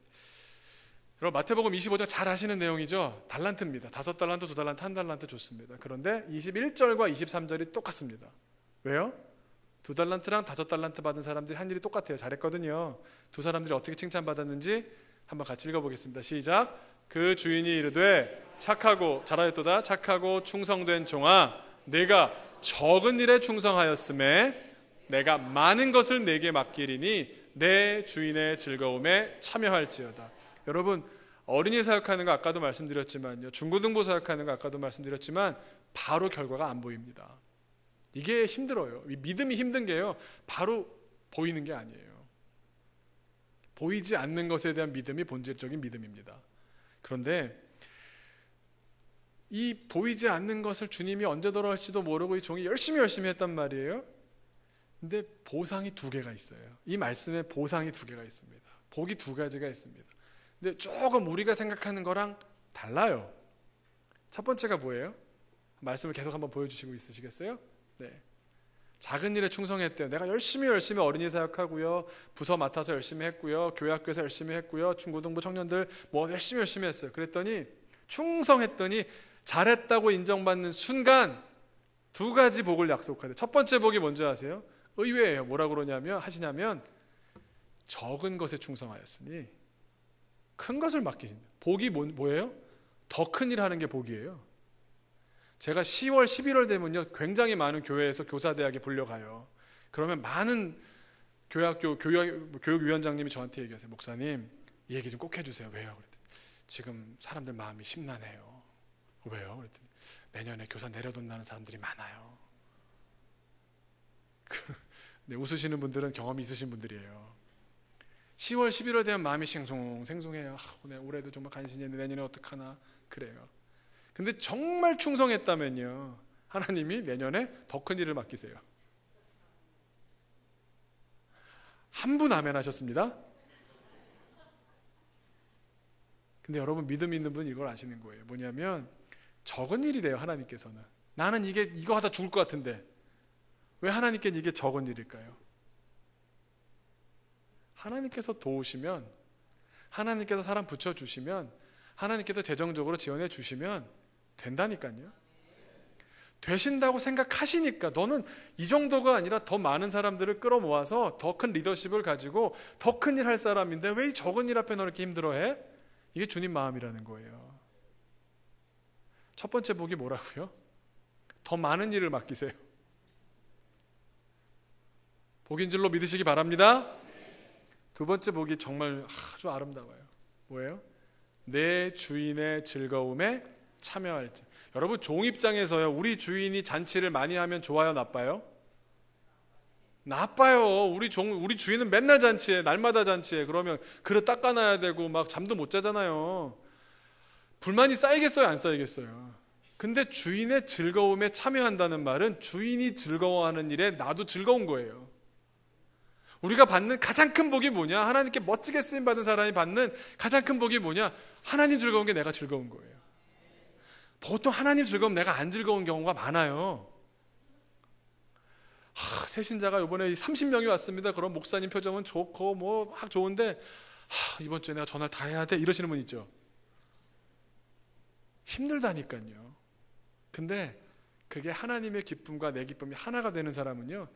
여러분 마태복음 25장 잘 아시는 내용이죠. 달란트입니다. 5달란트, 2달란트, 1달란트 좋습니다. 그런데 21절과 23절이 똑같습니다. 왜요? 2달란트랑 5달란트 받은 사람들이 한 일이 똑같아요. 잘했거든요. 두 사람들이 어떻게 칭찬받았는지 한번 같이 읽어보겠습니다. 시작. 그 주인이 이르되 착하고 잘하였도다. 착하고 충성된 종아, 내가 적은 일에 충성하였음에 내가 많은 것을 내게 맡기리니 내 주인의 즐거움에 참여할지어다. 여러분 어린이 사역하는 거 아까도 말씀드렸지만요, 중고등부 사역하는 거 아까도 말씀드렸지만 바로 결과가 안 보입니다. 이게 힘들어요. 믿음이 힘든 게요, 바로 보이는 게 아니에요. 보이지 않는 것에 대한 믿음이 본질적인 믿음입니다. 그런데 이 보이지 않는 것을 주님이 언제 돌아올지도 모르고 이 종이 열심히 했단 말이에요. 근데 보상이 2개가 있어요. 이 말씀에 보상이 2개가 있습니다. 복이 2가지가 있습니다. 근데 조금 우리가 생각하는 거랑 달라요. 첫 번째가 뭐예요? 말씀을 계속 한번 보여주시고 있으시겠어요? 네. 작은 일에 충성했대요. 내가 열심히 어린이 사역하고요, 부서 맡아서 열심히 했고요, 교회 학교에서 열심히 했고요, 중고등부 청년들 뭐 열심히 했어요. 그랬더니 충성했더니 잘했다고 인정받는 순간 2가지 복을 약속하대요. 첫 번째 복이 뭔지 아세요? 의외예요. 뭐라 하시냐면 적은 것에 충성하였으니 큰 것을 맡기신다. 복이 뭐예요? 더 큰 일 하는 게 복이에요. 제가 10월, 11월 되면요 굉장히 많은 교회에서 교사대학에 불려가요. 그러면 많은 교회학교 교육위원장님이 저한테 얘기하세요. 목사님 이 얘기 좀 꼭 해주세요. 왜요? 그랬더니 지금 사람들 마음이 심란해요. 왜요? 그랬더니 내년에 교사 내려놓는다는 사람들이 많아요. 네, 웃으시는 분들은 경험이 있으신 분들이에요. 10월, 11월 되면 마음이 생송해요. 네, 올해도 정말 간신히 했는데 내년에 어떡하나 그래요. 근데 정말 충성했다면요, 하나님이 내년에 더 큰 일을 맡기세요. 한 분 아멘 하셨습니다. 근데 여러분 믿음 있는 분 이걸 아시는 거예요. 뭐냐면 적은 일이래요. 하나님께서는. 나는 이거 하다 죽을 것 같은데 왜 하나님께는 이게 적은 일일까요? 하나님께서 도우시면, 하나님께서 사람 붙여주시면, 하나님께서 재정적으로 지원해 주시면 된다니까요. 되신다고 생각하시니까, 너는 이 정도가 아니라 더 많은 사람들을 끌어모아서 더 큰 리더십을 가지고 더 큰 일 할 사람인데 왜 이 적은 일 앞에 너 이렇게 힘들어해? 이게 주님 마음이라는 거예요. 첫 번째 복이 뭐라고요? 더 많은 일을 맡기세요. 복인 줄로 믿으시기 바랍니다. 2번째 복이 정말 아주 아름다워요. 뭐예요? 내 주인의 즐거움에 참여할지. 여러분 종 입장에서요, 우리 주인이 잔치를 많이 하면 좋아요, 나빠요? 나빠요. 우리 주인은 맨날 잔치해, 날마다 잔치해. 그러면 그릇 닦아놔야 되고 막 잠도 못 자잖아요. 불만이 쌓이겠어요, 안 쌓이겠어요? 근데 주인의 즐거움에 참여한다는 말은 주인이 즐거워하는 일에 나도 즐거운 거예요. 우리가 받는 가장 큰 복이 뭐냐? 하나님께 멋지게 쓰임받은 사람이 받는 가장 큰 복이 뭐냐? 하나님 즐거운 게 내가 즐거운 거예요. 보통 하나님 즐거움 내가 안 즐거운 경우가 많아요. 새신자가 이번에 30명이 왔습니다. 그럼 목사님 표정은 좋고 뭐 막 좋은데 이번 주에 내가 전화를 다 해야 돼, 이러시는 분 있죠. 힘들다니까요. 근데 그게 하나님의 기쁨과 내 기쁨이 하나가 되는 사람은요,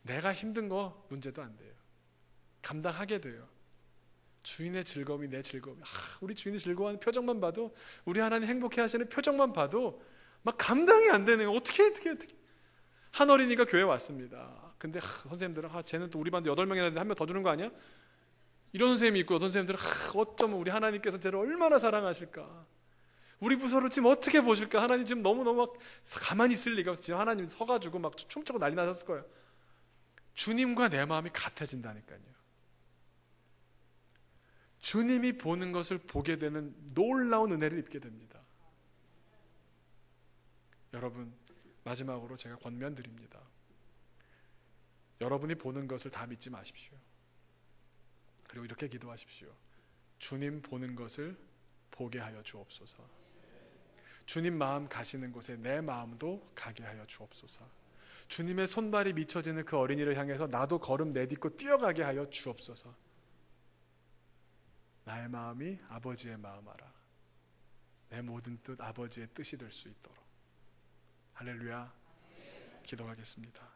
내가 힘든 거 문제도 안 돼요. 감당하게 돼요. 주인의 즐거움이 내 즐거움이. 우리 주인이 즐거워하는 표정만 봐도, 우리 하나님 행복해 하시는 표정만 봐도 막 감당이 안 되는 거예요. 어떻게. 한 어린이가 교회에 왔습니다. 근데 선생님들은 쟤는 또 우리 반도 8명이나 되는데 한 명 더 주는 거 아니야? 이런 선생님이 있고 어떤 선생님들은 어쩌면 우리 하나님께서 쟤를 얼마나 사랑하실까, 우리 부서를 지금 어떻게 보실까, 하나님 지금 너무너무 가만히 있을 리가 없어. 지금 하나님 서가지고 막 춤추고 난리 나셨을 거예요. 주님과 내 마음이 같아진다니까요. 주님이 보는 것을 보게 되는 놀라운 은혜를 입게 됩니다. 여러분, 마지막으로 제가 권면드립니다. 여러분이 보는 것을 다 믿지 마십시오. 그리고 이렇게 기도하십시오. 주님 보는 것을 보게 하여 주옵소서. 주님 마음 가시는 곳에 내 마음도 가게 하여 주옵소서. 주님의 손발이 미쳐지는 그 어린이를 향해서 나도 걸음 내딛고 뛰어가게 하여 주옵소서. 나의 마음이 아버지의 마음 알아. 내 모든 뜻 아버지의 뜻이 될 수 있도록. 할렐루야. 기도하겠습니다.